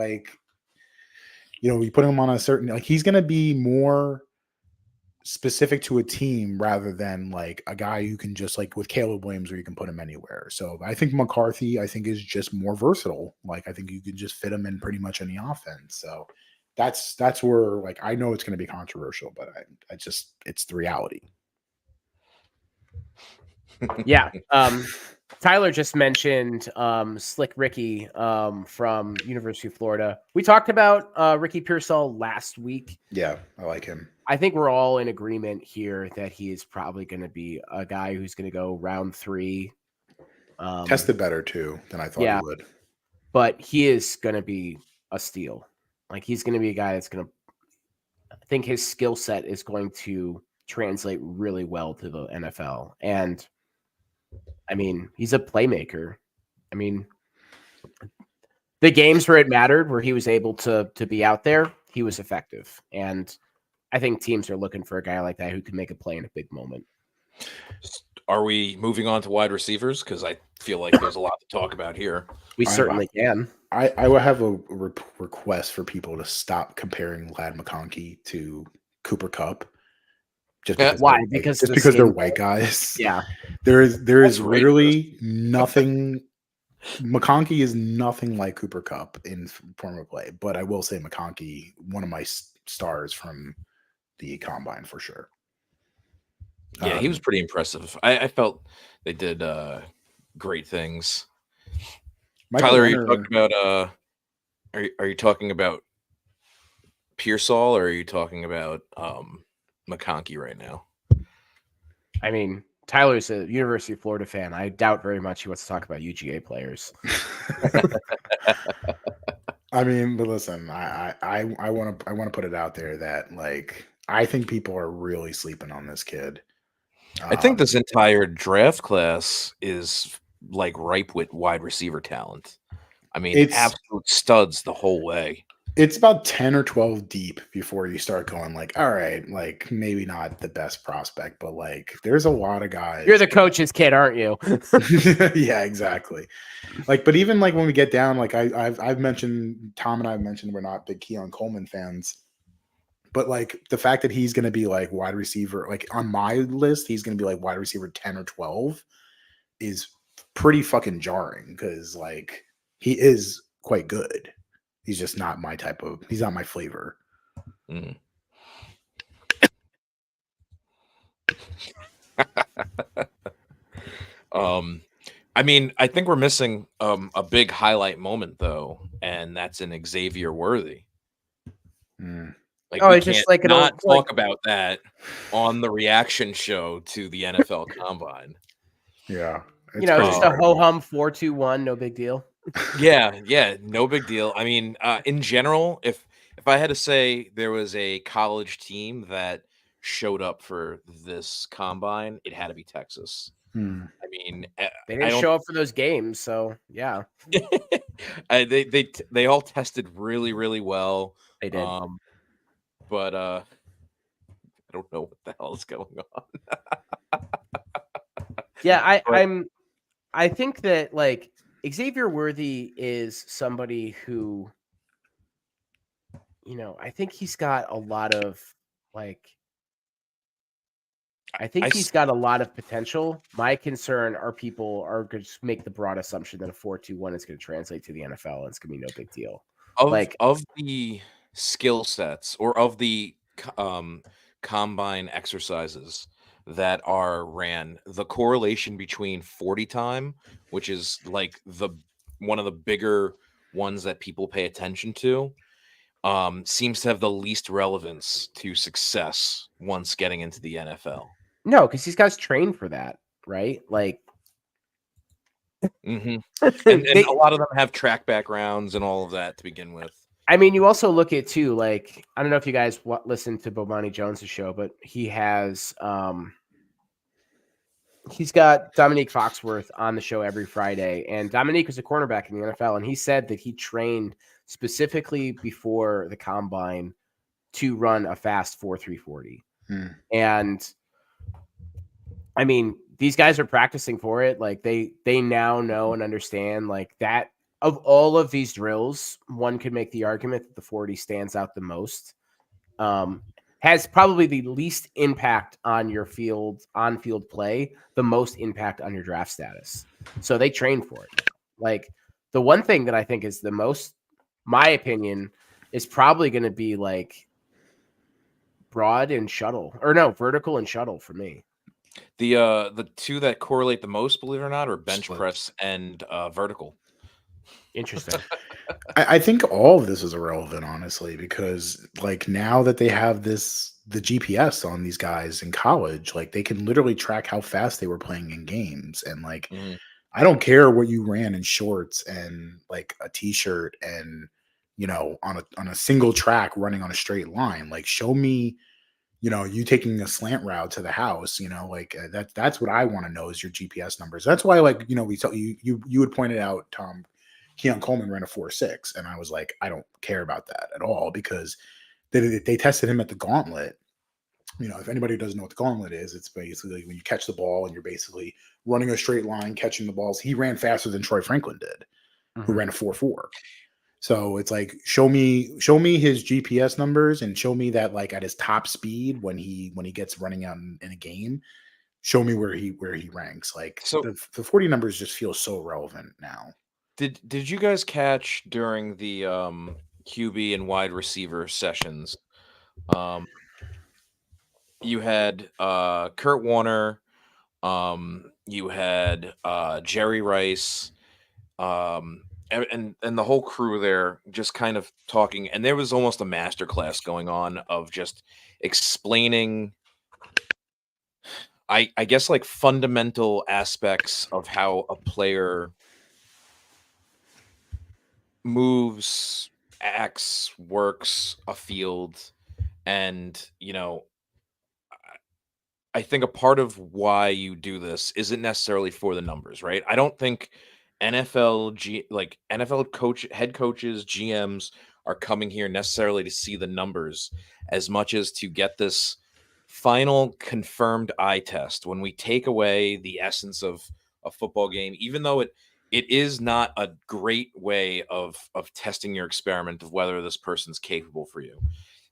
you put him on a certain, he's going to be more specific to a team rather than a guy you can just with Caleb Williams where you can put him anywhere. So I think McCarthy, is just more versatile. I think you can just fit him in pretty much any offense. So that's where I know it's going to be controversial, but it's the reality. Yeah. Tyler just mentioned Slick Ricky from University of Florida. We talked about Ricky Pearsall last week. Yeah, I like him. I think we're all in agreement here that he is probably going to be a guy who's going to go round 3. Tested better too than I thought he would. But he is going to be a steal. He's going to be a guy that's going to, I think his skill set is going to translate really well to the NFL. And I mean, he's a playmaker. I mean, the games where it mattered, where he was able to be out there, he was effective. And I think teams are looking for a guy like that who can make a play in a big moment. Are we moving on to wide receivers? Because I feel like there's a lot to talk about here. We certainly can. I would have a request for people to stop comparing Ladd McConkey to Cooper Kupp. Why? Because they're white guys. Yeah. There is literally nothing. McConkey is nothing like Cooper Kupp in form of play, but I will say McConkey, one of my stars from the combine for sure. Yeah, he was pretty impressive. I felt they did great things. Tyler, are you talking about are you talking about Pearsall, or are you talking about McConkey right now? I mean, Tyler's a University of Florida fan. I doubt very much he wants to talk about UGA players. I mean, but listen, I want to put it out there that I think people are really sleeping on this kid. I think this entire draft class is ripe with wide receiver talent. I mean, it's absolute studs the whole way. It's about 10 or 12 deep before you start going all right, maybe not the best prospect, but there's a lot of guys. You're the coach's kid, aren't you? Yeah, exactly. But even when we get down, I've mentioned, Tom and I have mentioned we're not big Keon Coleman fans, but the fact that he's going to be wide receiver, on my list, he's going to be wide receiver 10 or 12 is pretty fucking jarring because he is quite good. He's just not my he's not my flavor. Mm. I mean, I think we're missing a big highlight moment though, and that's an Xavier Worthy. Mm. We can't not talk about that on the reaction show to the NFL Combine. Yeah. Just a ho-hum 4-2-1, no big deal. Yeah, no big deal. I mean, in general, if I had to say there was a college team that showed up for this combine, it had to be Texas. I mean, they didn't show up for those games, so yeah. They all tested really, really well. They did. But I don't know what the hell is going on. Yeah, I think that Xavier Worthy is somebody who, I think he's got a lot of he's got a lot of potential. My concern are people are going to make the broad assumption that a 4-2-1 is going to translate to the NFL and it's going to be no big deal. Of the skill sets or of the combine exercises, that are ran, the correlation between 40 time, which is like one of the bigger ones that people pay attention to, seems to have the least relevance to success once getting into the NFL. No, because these guys train for that, right? Like, and a lot of them have track backgrounds and all of that to begin with. I mean, you also look at too, like, I don't know if you guys listen to Bomani Jones' show, but he has he's got Dominique Foxworth on the show every Friday, and Dominique was a cornerback in the NFL, and he said that he trained specifically before the combine to run a fast 4.340. And I mean, these guys are practicing for it. Like they now know and understand like that. Of all of these drills, one could make the argument that the 40 stands out the most. Has probably the least impact on your on-field play, the most impact on your draft status. So they train for it. Like the one thing that I think is the most, my opinion, is probably going to be like broad and shuttle, or no, vertical and shuttle for me. The two that correlate the most, believe it or not, are bench press and vertical. Interesting. I think all of this is irrelevant, honestly, because like now that they have the GPS on these guys in college, like they can literally track how fast they were playing in games. And like, I don't care what you ran in shorts and like a t-shirt and, you know, on a single track running on a straight line. Like show me, you know, you taking a slant route to the house, you know, like that's what I want to know is your GPS numbers. That's why, like, you know, we tell you had pointed out, Tom, Keon Coleman ran a 4.6, and I was like, I don't care about that at all because they tested him at the gauntlet. You know, if anybody doesn't know what the gauntlet is, it's basically when you catch the ball and you're basically running a straight line, catching the balls. He ran faster than Troy Franklin did, who ran a 4.4. So it's like, show me his GPS numbers and show me that like at his top speed when he gets running out in a game, show me where he ranks. Like so, the 40 numbers just feel so relevant now. Did you guys catch during the QB and wide receiver sessions? You had Kurt Warner, you had Jerry Rice, and the whole crew there just kind of talking, and there was almost a masterclass going on of just explaining, I guess, like fundamental aspects of how a player moves, acts, works a field. And, you know, I think a part of why you do this isn't necessarily for the numbers, right? I don't think NFL head coaches, GMs are coming here necessarily to see the numbers as much as to get this final confirmed eye test. When we take away the essence of a football game, even though it is not a great way of testing your experiment of whether this person's capable for you.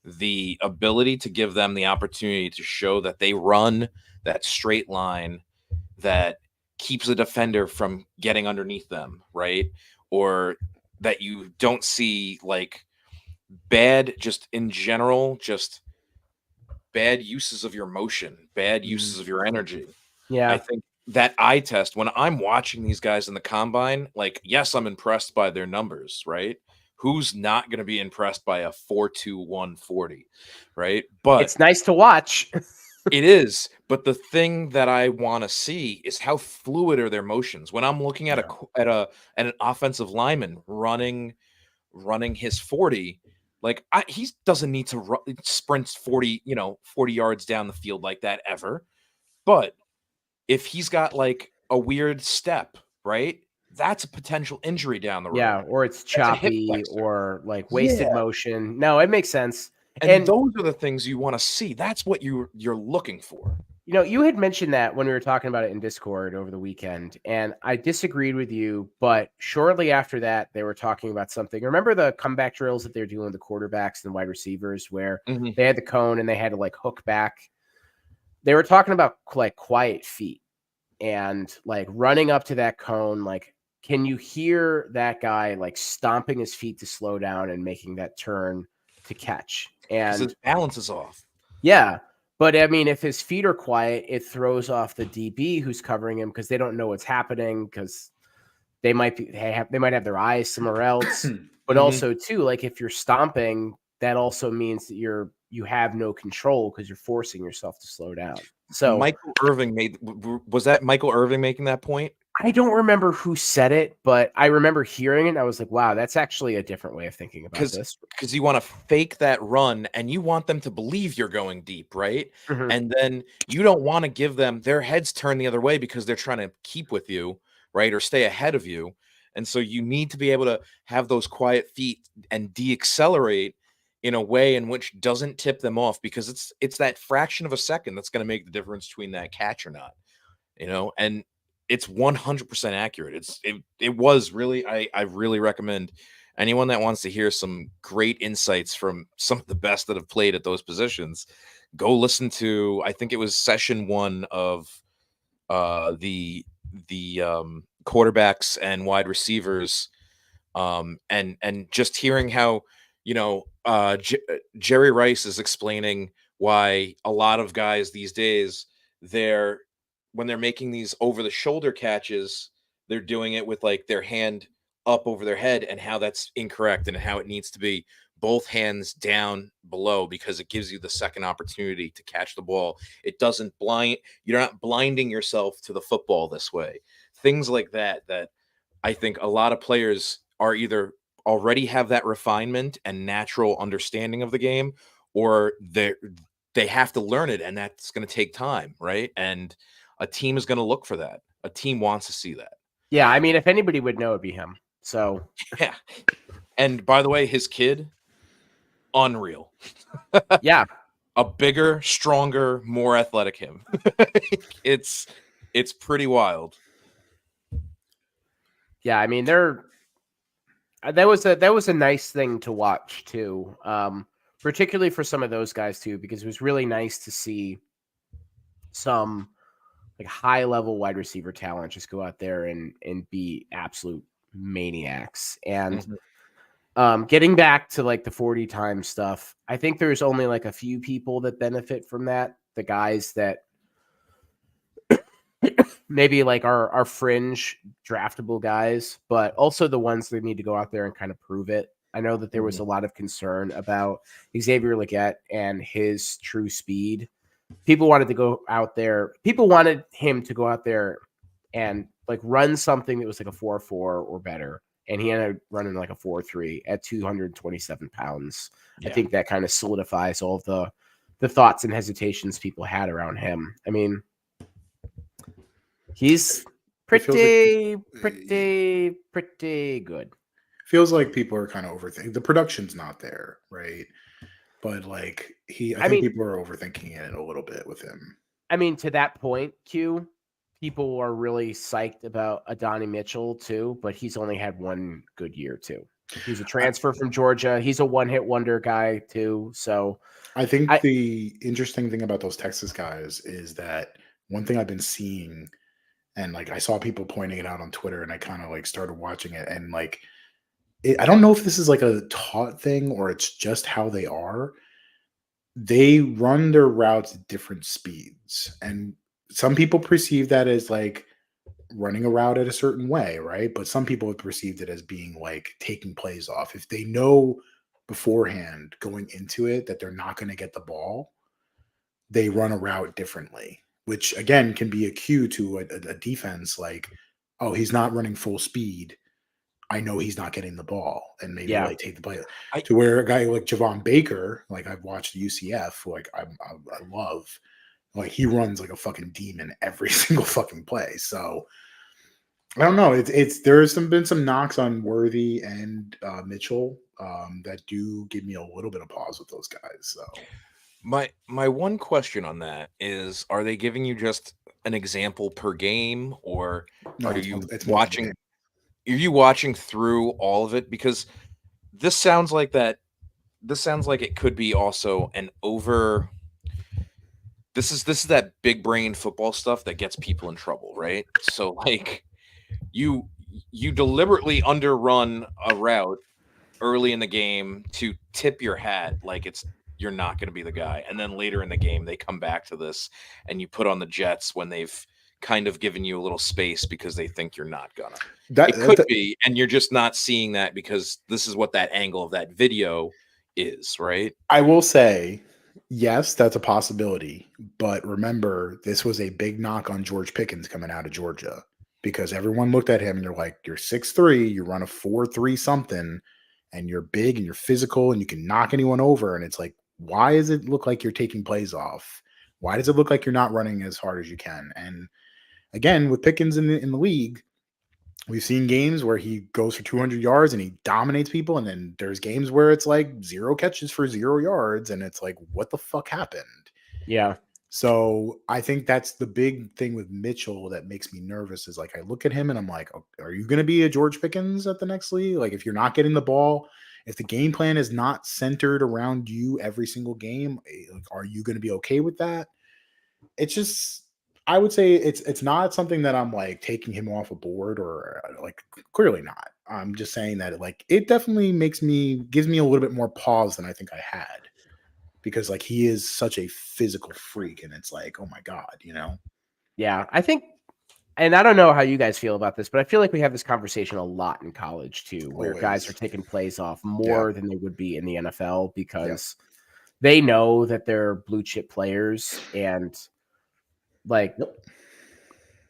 The ability to give them the opportunity to show that they run that straight line that keeps a defender from getting underneath them, right? Or that you don't see like bad, just in general, just bad uses of your motion, bad uses of your energy. Yeah. I think that eye test, when I'm watching these guys in the combine, like, yes, I'm impressed by their numbers, right? Who's not going to be impressed by a 4.2 140, right? But it's nice to watch. It is. But the thing that I want to see is how fluid are their motions. When I'm looking at an offensive lineman running his 40, like he doesn't need to sprint 40 yards down the field like that ever. But if he's got like a weird step, right? That's a potential injury down the road. Yeah, or it's choppy or like wasted motion. No, it makes sense. And those are the things you want to see. That's what you're looking for. You know, you had mentioned that when we were talking about it in Discord over the weekend, and I disagreed with you. But shortly after that, they were talking about something. Remember the comeback drills that they're doing with the quarterbacks and the wide receivers where they had the cone and they had to like hook back? They were talking about like quiet feet and like running up to that cone. Like, can you hear that guy like stomping his feet to slow down and making that turn to catch? And his balance is off. Yeah. But I mean, if his feet are quiet, it throws off the DB who's covering him because they don't know what's happening because they might have their eyes somewhere else. But also too, like if you're stomping, that also means that you have no control because you're forcing yourself to slow down. So Michael Irving was that Michael Irving making that point? I don't remember who said it, but I remember hearing it. And I was like, wow, that's actually a different way of thinking about this. Because you want to fake that run and you want them to believe you're going deep, right? Mm-hmm. And then you don't want to give them their heads turned the other way because they're trying to keep with you, right? Or stay ahead of you. And so you need to be able to have those quiet feet and de-accelerate in a way in which doesn't tip them off, because it's that fraction of a second that's going to make the difference between that catch or not, and it's 100% accurate. It was really, I really recommend anyone that wants to hear some great insights from some of the best that have played at those positions, go listen to, I think it was session 1 of the quarterbacks and wide receivers, and just hearing how Jerry Rice is explaining why a lot of guys these days, when they're making these over the shoulder catches, they're doing it with like their hand up over their head, and how that's incorrect and how it needs to be both hands down below, because it gives you the second opportunity to catch the ball. It doesn't you're not blinding yourself to the football this way. Things like that I think a lot of players are either already have that refinement and natural understanding of the game, or they have to learn it, and that's going to take time, right? And a team is going to look for that. A team wants to see that. Yeah, I mean, if anybody would know, it'd be him. So yeah. And by the way, his kid, unreal. Yeah. A bigger, stronger, more athletic him. It's pretty wild. Yeah, I mean, that was a nice thing to watch too, particularly for some of those guys too, because it was really nice to see some like high level wide receiver talent just go out there and be absolute maniacs. And getting back to like the 40 time stuff, I think there's only like a few people that benefit from that. The guys that maybe like our fringe draftable guys, but also the ones that need to go out there and kind of prove it. I know that there was a lot of concern about Xavier Legette and his true speed. People wanted to go out there. People wanted him to go out there and like run something that was like a 4.4 or better. And he ended up running like a 4.3 at 227 pounds. Yeah. I think that kind of solidifies all of the thoughts and hesitations people had around him. I mean, he's pretty good. Feels like people are kind of overthinking. The production's not there, right? But like I think people are overthinking it a little bit with him. I mean, to that point, Q, people are really psyched about Adonai Mitchell too, but he's only had one good year too. He's a transfer from Georgia. He's a one-hit wonder guy too. So I think the interesting thing about those Texas guys is that one thing I've been seeing, and like I saw people pointing it out on Twitter, and I kind of like started watching it, and like I don't know if this is like a taught thing or it's just how they are. They run their routes at different speeds, and some people perceive that as like running a route at a certain way, right? But some people have perceived it as being like taking plays off. If they know beforehand going into it that they're not going to get the ball, they run a route differently, which again can be a cue to a defense like, oh, he's not running full speed. I know he's not getting the ball, and maybe like take the play. To where a guy like Javon Baker, like I've watched UCF, like I love, like he runs like a fucking demon every single fucking play. So I don't know. There's been some knocks on Worthy and Mitchell that do give me a little bit of pause with those guys. So my one question on that is: are they giving you just an example per game, or are you watching? Are you watching through all of it? Because this sounds like it could be also an over. This is that big brain football stuff that gets people in trouble, right? So like you deliberately underrun a route early in the game to tip your hat, like you're not going to be the guy. And then later in the game, they come back to this, and you put on the Jets when they've kind of given you a little space because they think you're not gonna. It could be, and you're just not seeing that because this is what that angle of that video is, right? I will say, yes, that's a possibility. But remember, this was a big knock on George Pickens coming out of Georgia because everyone looked at him and you're like, you're 6'3", you run a 4.3 something, and you're big and you're physical and you can knock anyone over. And it's like, why does it look like you're taking plays off? Why does it look like you're not running as hard as you can? And again, with Pickens in the league, we've seen games where he goes for 200 yards and he dominates people. And then there's games where it's like 0 catches for 0 yards. And it's like, what the fuck happened? Yeah. So I think that's the big thing with Mitchell that makes me nervous is like, I look at him and I'm like, oh, are you going to be a George Pickens at the next league? Like if you're not getting the ball, if the game plan is not centered around you every single game, like, are you going to be okay with that? It's just, I would say it's not something that I'm like taking him off a board or like clearly not. I'm just saying that like it definitely gives me a little bit more pause than I think I had because like he is such a physical freak and it's like, oh my God, you know? Yeah, I think, and I don't know how you guys feel about this, but I feel like we have this conversation a lot in college too, where guys are taking plays off more than they would be in the NFL because they know that they're blue chip players and like,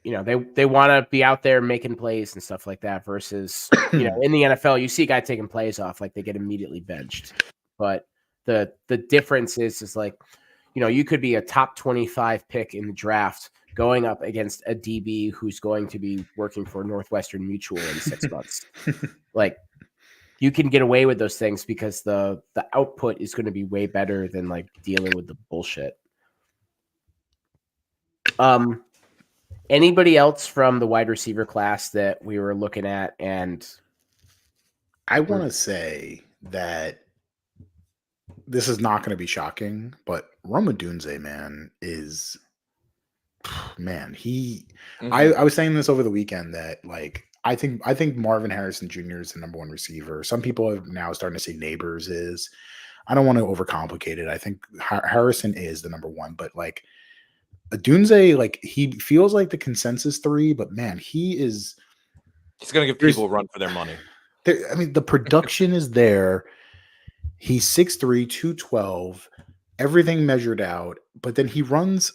you know, they want to be out there making plays and stuff like that versus, you know, in the NFL, you see a guy taking plays off, like they get immediately benched. But the difference is like, you know, you could be a top 25 pick in the draft going up against a DB who's going to be working for Northwestern Mutual in 6 months. Like you can get away with those things because the output is going to be way better than like dealing with the bullshit. Anybody else from the wide receiver class that we were looking at? And I want to say that this is not going to be shocking, but Rome Odunze, man, is he. I was saying this over the weekend that like I think Marvin Harrison Jr. is the number 1 receiver. Some people are now starting to say Neighbors is. I don't want to overcomplicate it. I think Harrison is the number 1, but like Odunze, like he feels like the consensus 3, but man, he's going to give people a run for their money. I mean, the production is there. He's 6'3", 212, everything measured out, but then he runs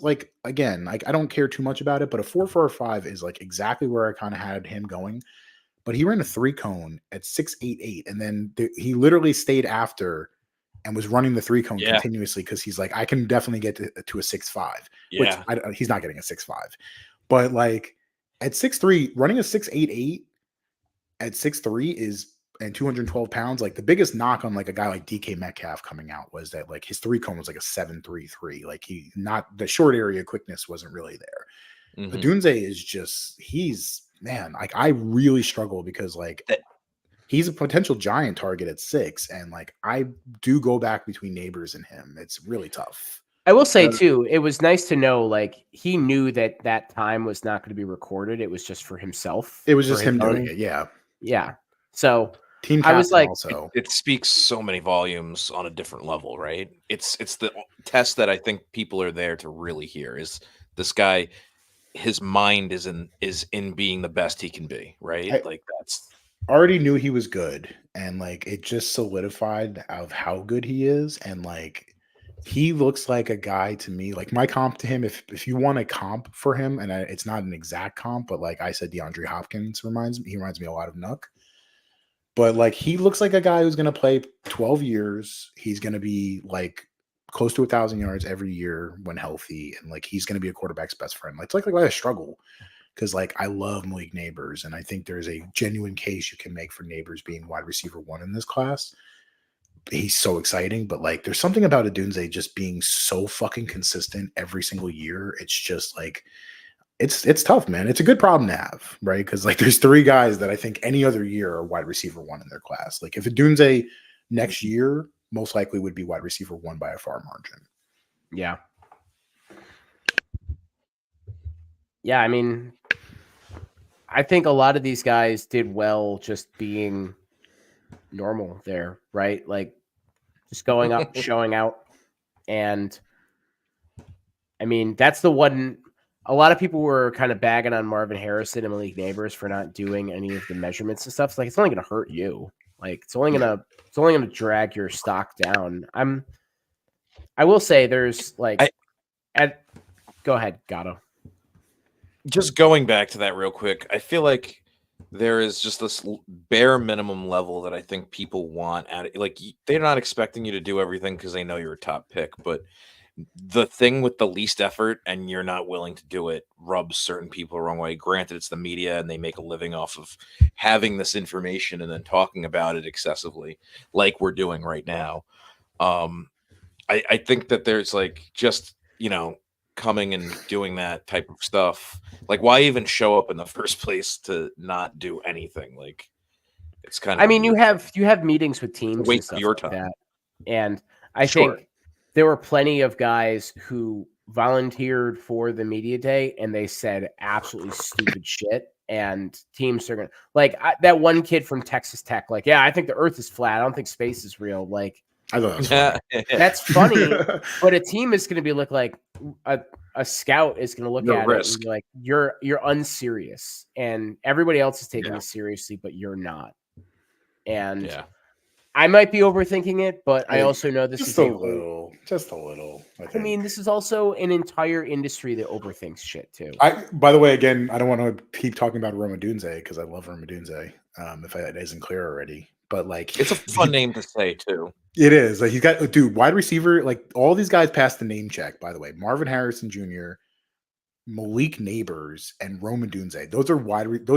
like, again, like I don't care too much about it, but a 4.45 is like exactly where I kind of had him going. But he ran a 3 cone at 6.88, and then he literally stayed after and was running the 3 cone continuously because he's like, I can definitely get to a 6.5, which he's not getting a 6.5. But like at 6'3", running a 6.88 at 6'3 is and 212 pounds. Like the biggest knock on like a guy like DK Metcalf coming out was that like his 3 cone was like a 7.33. Like the short area quickness wasn't really there. Odunze is just man, like I really struggle because like he's a potential giant target at 6, and like I do go back between Neighbors and him. It's really tough. I will say too, it was nice to know like he knew that time was not going to be recorded. It was just for himself. It was just him doing it. Yeah. Yeah. So team I was like, also. It speaks so many volumes on a different level, right? It's the test that I think people are there to really hear is this guy. His mind is in being the best he can be, right? Like that's already knew he was good, and like it just solidified of how good he is, and like he looks like a guy to me. Like my comp to him, if you want a comp for him, and it's not an exact comp, but like I said, DeAndre Hopkins reminds me a lot of Nuck. But like he looks like a guy who's going to play 12 years. He's going to be like close to 1,000 yards every year when healthy, and like he's going to be a quarterback's best friend. Like it's like I struggle because like I love Malik Neighbors, and I think there's a genuine case you can make for Neighbors being wide receiver 1 in this class. He's so exciting, but like there's something about Odunze just being so fucking consistent every single year. It's just like it's tough, man. It's a good problem to have, right? Because like there's 3 guys that I think any other year are wide receiver 1 in their class. Like if Odunze next year most likely would be wide receiver 1 by a far margin. Yeah. Yeah, I mean, I think a lot of these guys did well just being normal there, right? Like just going up, showing out. And I mean, that's the one. A lot of people were kind of bagging on Marvin Harrison and Malik Neighbors for not doing any of the measurements and stuff. It's like, it's only going to hurt you. Like, it's only going to drag your stock down. I will say there's like, go ahead, Gatto. Just going back to that real quick, I feel like there is just this bare minimum level that I think people want at it. Like, they're not expecting you to do everything because they know you're a top pick, but the thing with the least effort and you're not willing to do it rubs certain people the wrong way. Granted, it's the media and they make a living off of having this information and then talking about it excessively, like we're doing right now. I think that there's like just, coming and doing that type of stuff. Like, why even show up in the first place to not do anything? Like, it's kind of. I mean, you have meetings with teams. Wait and stuff for your like time. that. And I think there were plenty of guys who volunteered for the media day and they said absolutely stupid shit. And teams are going to like that one kid from Texas Tech. Like, yeah, I think the earth is flat. I don't think space is real. Like, I thought that was funny. That's funny, but a team is going to be like a scout is going to look at it and be like, you're unserious, and everybody else is taking this seriously, but you're not. And I might be overthinking it, but I also know this is just a little. I mean, this is also an entire industry that overthinks shit too. By the way, again, I don't want to keep talking about Rome Odunze because I love Rome Odunze. If that isn't clear already, but like, it's a fun name to say too. It is. Like, he's got wide receiver. Like, all these guys passed the name check. By the way, Marvin Harrison Jr., Malik Neighbors, and Rome Odunze. Those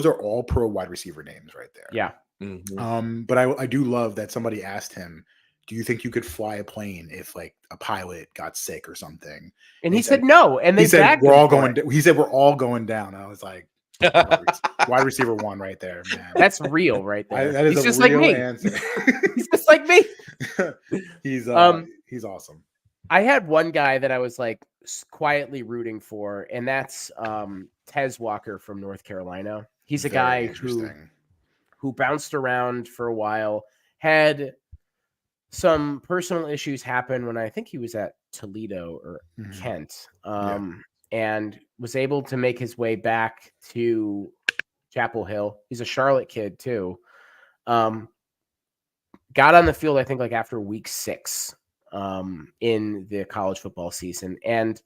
are all pro wide receiver names right there. Yeah. Mm-hmm. But I do love that somebody asked him, do you think you could fly a plane if like a pilot got sick or something? And he said no. And they said we're all going. He said we're all going down. I was like, wide receiver one right there, man. That's real right there. That is He's just real like me. Answer. He's just like me. He's awesome. I had one guy that I was like quietly rooting for, and that's Tez Walker from North Carolina. He's a guy who bounced around for a while, had some personal issues happen when I think he was at Toledo or Kent, and was able to make his way back to Chapel Hill. He's a Charlotte kid too. Got on the field, I think, like after week 6 in the college football season. And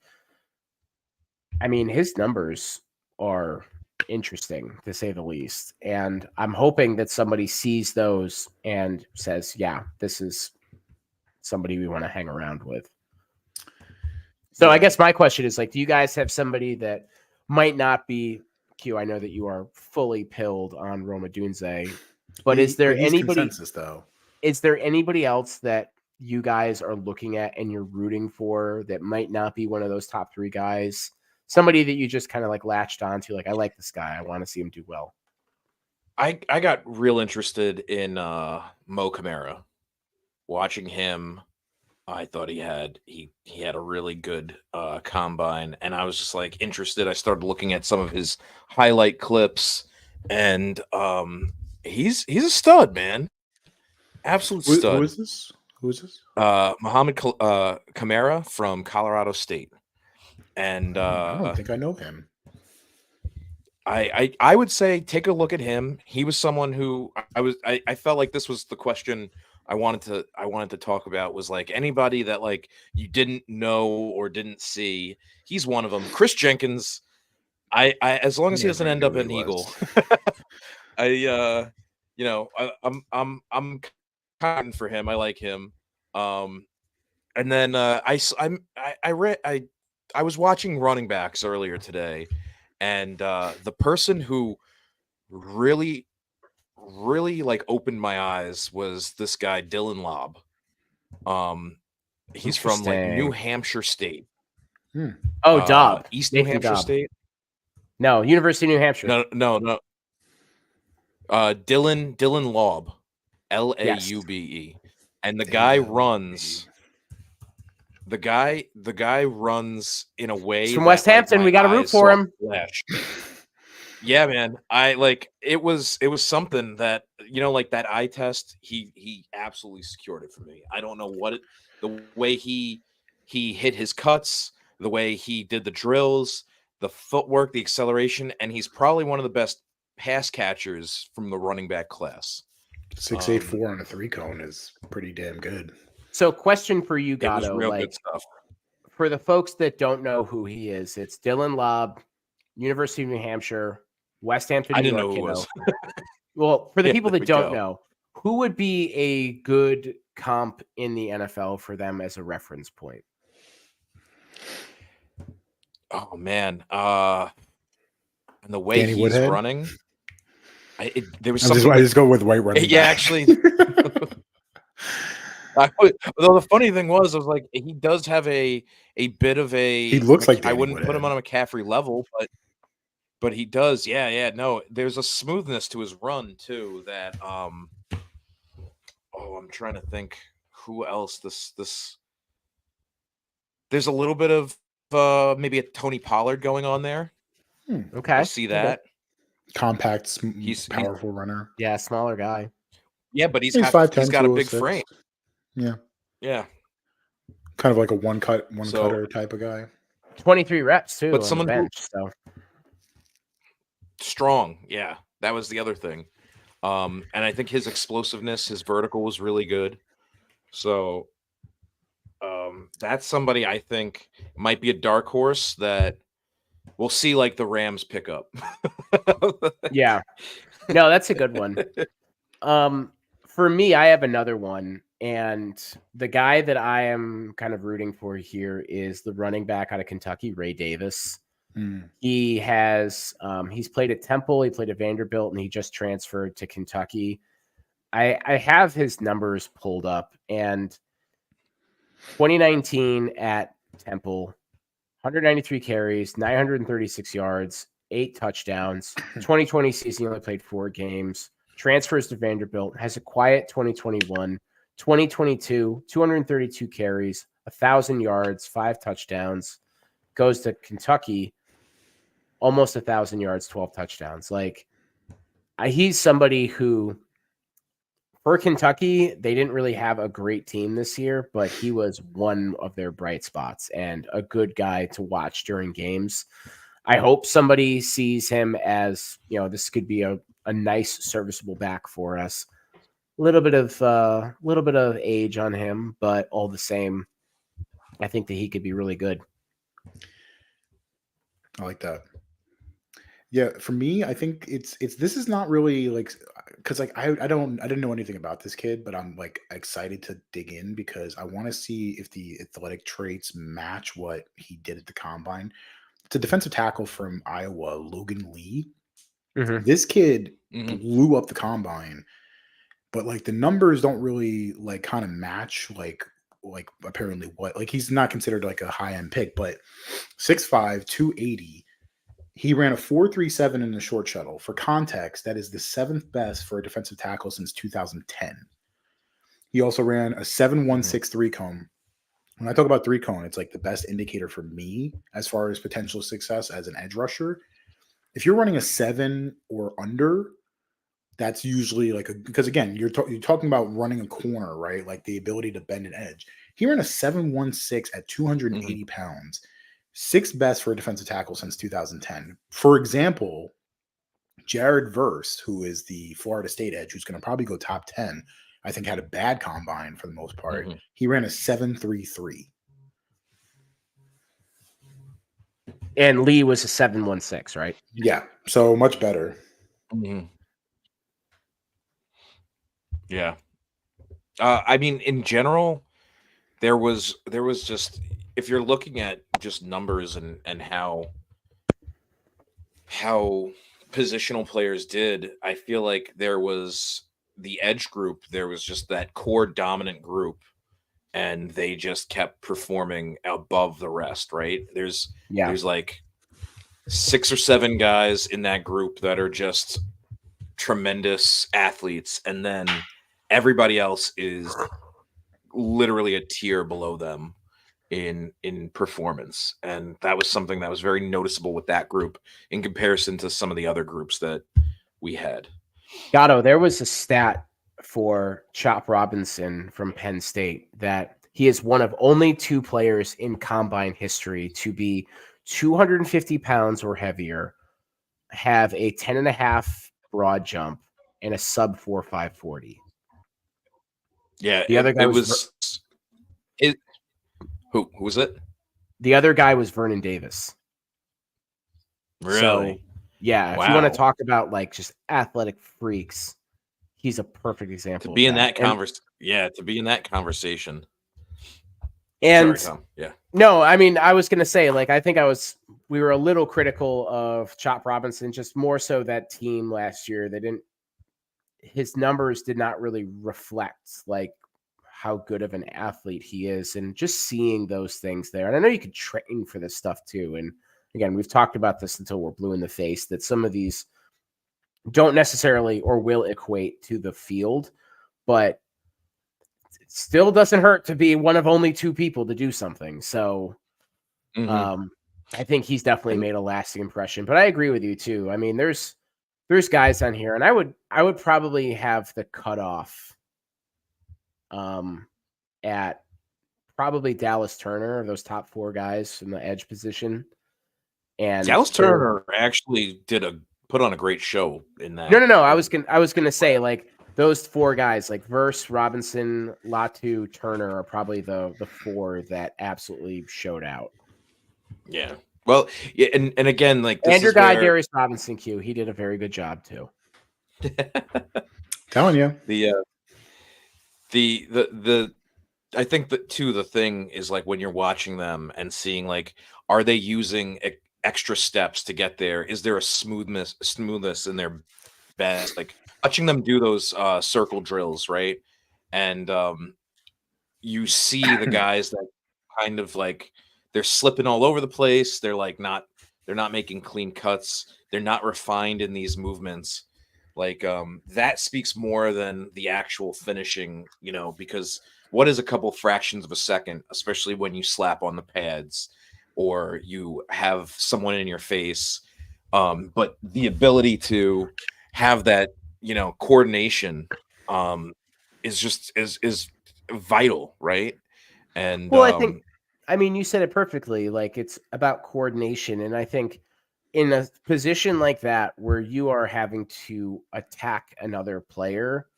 I mean, his numbers are interesting to say the least. And I'm hoping that somebody sees those and says, yeah, this is somebody we want to hang around with. So I guess my question is, like, do you guys have somebody that might not be Q? I know that you are fully pilled on Rome Odunze, but is there anybody consensus, though? Is there anybody else that you guys are looking at and you're rooting for that might not be one of those top 3 guys? Somebody that you just kind of like latched onto, like, I like this guy, I want to see him do well. I got real interested in Mo Camara. Watching him, I thought he had a really good combine, and I was just like interested. I started looking at some of his highlight clips, and he's a stud, man. Absolute stud. Who is this? Muhammad Camara from Colorado State. And I don't think I know him. I would say take a look at him. He was someone who I felt like this was the question I wanted to talk about, was like anybody that like you didn't know or didn't see. He's one of them. Chris Jenkins. I as long as he doesn't end up an Eagle. I'm confident for him. I like him. And then I was watching running backs earlier today, and the person who really like opened my eyes was this guy Dylan Lobb. He's from like New Hampshire State. Oh, Dobb. East New Hampshire State. No, University of New Hampshire. No. Dylan Lobb, Laube, and the guy runs. The guy runs in a way. He's from West Hampton. We got to root for him. Yeah, man. It was something that, like that eye test, he absolutely secured it for me. I don't know the way he hit his cuts, the way he did the drills, the footwork, the acceleration, and he's probably one of the best pass catchers from the running back class. 6'8" on a 3-cone is pretty damn good. So, question for you, It was Gatto. real good stuff. For the folks that don't know who he is, it's Dylan Lobb, University of New Hampshire, West Hampton, I New didn't know York. who it was. Well, for the Yeah, people there that we don't go. know, who would be a good comp in the NFL for them as a reference point? Oh man, and the way Danny he's Woodhead? running, there was I just, something. I just go with white running Yeah, back. actually, although the funny thing was, I was like, he does have a bit of a. He looks like I Danny wouldn't put him Woodhead. on a McCaffrey level, but he does. Yeah. No, there's a smoothness to his run too. That I'm trying to think who else. This. There's a little bit of maybe a Tony Pollard going on there. Okay, I see that. Compact, He's powerful runner. Yeah, smaller guy. Yeah, but he's 5'10", got a big 206. frame. Yeah, Yeah. kind of like a one-cutter type of guy. 23 reps too, But on someone the bench. So strong. Yeah, that was the other thing. And I think his explosiveness, his vertical was really good. So that's somebody I think might be a dark horse that we'll see, like the Rams pick up. yeah, no, that's a good one. For me, I have another one, and the guy that I am kind of rooting for here is the running back out of Kentucky, Ray Davis. He has he's played at Temple, he played at Vanderbilt, and he just transferred to Kentucky. I have his numbers pulled up, and 2019 at Temple, 193 carries, 936 yards, 8 touchdowns. 2020 season, he only played 4 games. Transfers to Vanderbilt, has a quiet 2021. 2022, 232 carries, 1,000 yards, 5 touchdowns. Goes to Kentucky, almost 1,000 yards, 12 touchdowns. He's somebody who, for Kentucky, they didn't really have a great team this year, but he was one of their bright spots and a good guy to watch during games. I hope somebody sees him as, this could be a nice serviceable back for us. A little bit of age on him, but all the same, I think that he could be really good. I like that. Yeah, for me, I think this is not really because I didn't know anything about this kid, but I'm excited to dig in because I want to see if the athletic traits match what he did at the combine. It's a defensive tackle from Iowa, Logan Lee. Mm-hmm. This kid blew up the combine, but the numbers don't really kind of match apparently what he's not considered a high end pick, but 6'5", 280. He ran a 4.37 in the short shuttle. For context, that is the 7th best for a defensive tackle since 2010. He also ran a 7.16 3-cone. When I talk about 3-cone, it's the best indicator for me as far as potential success as an edge rusher. If you're running a 7 or under, that's usually because again, you're talking about running a corner, right? The ability to bend an edge. He ran a 7.16 at 280 pounds. 6th best for a defensive tackle since 2010. For example, Jared Verse, who is the Florida State edge, who's going to probably go top 10, I think had a bad combine for the most part. He ran a 7.33. And Lee was a 7.16, right? Yeah, so much better. Yeah. I mean, in general, there was just, if you're looking at just numbers and how positional players did, I feel like there was the edge group, there was just that core dominant group, and they just kept performing above the rest, right? There's 6 or 7 guys in that group that are just tremendous athletes, and then everybody else is literally a tier below them. in performance, and that was something that was very noticeable with that group in comparison to some of the other groups that we had. Gatto, there was a stat for Chop Robinson from Penn State that he is one of only 2 players in combine history to be 250 pounds or heavier, have a 10.5 broad jump, and a sub 4.540. Yeah, The other guy was who was it? The other guy was Vernon Davis. Really? So, yeah, Wow. if you want to talk about like just athletic freaks, he's a perfect example. To be of in that And- conversation, to be in that conversation. And Sorry, Tom. Yeah. no, I mean, I was going to say, like, I think we were a little critical of Chop Robinson, just more so that team last year. His numbers did not really reflect like how good of an athlete he is, and just seeing those things there. And I know you could train for this stuff too. And again, we've talked about this until we're blue in the face, that some of these don't necessarily or will equate to the field, but it still doesn't hurt to be one of only 2 people to do something. So I think he's definitely made a lasting impression. But I agree with you too. I mean, there's guys on here, and I would probably have the cutoff at probably Dallas Turner, those top 4 guys in the edge position. And Dallas Turner actually put on a great show in that. No. I was gonna say, like, those 4 guys, like Verse, Robinson, Latu, Turner, are probably the 4 that absolutely showed out. Yeah. Well, yeah, and again, like, this and your is guy where... Darius Robinson, Q, he did a very good job too. Telling you. I think that too, the thing is, like, when you're watching them and seeing, like, are they using extra steps to get there? Is there a smoothness in their best? Like, watching them do those circle drills, right? And you see the guys that kind of like, they're slipping all over the place. They're like they're not making clean cuts. They're not refined in these movements. Like, that speaks more than the actual finishing, because what is a couple fractions of a second, especially when you slap on the pads or you have someone in your face. But the ability to have that, coordination is vital, right? And Well, I mean, you said it perfectly. Like, it's about coordination. And I think in a position like that, where you are having to attack another player,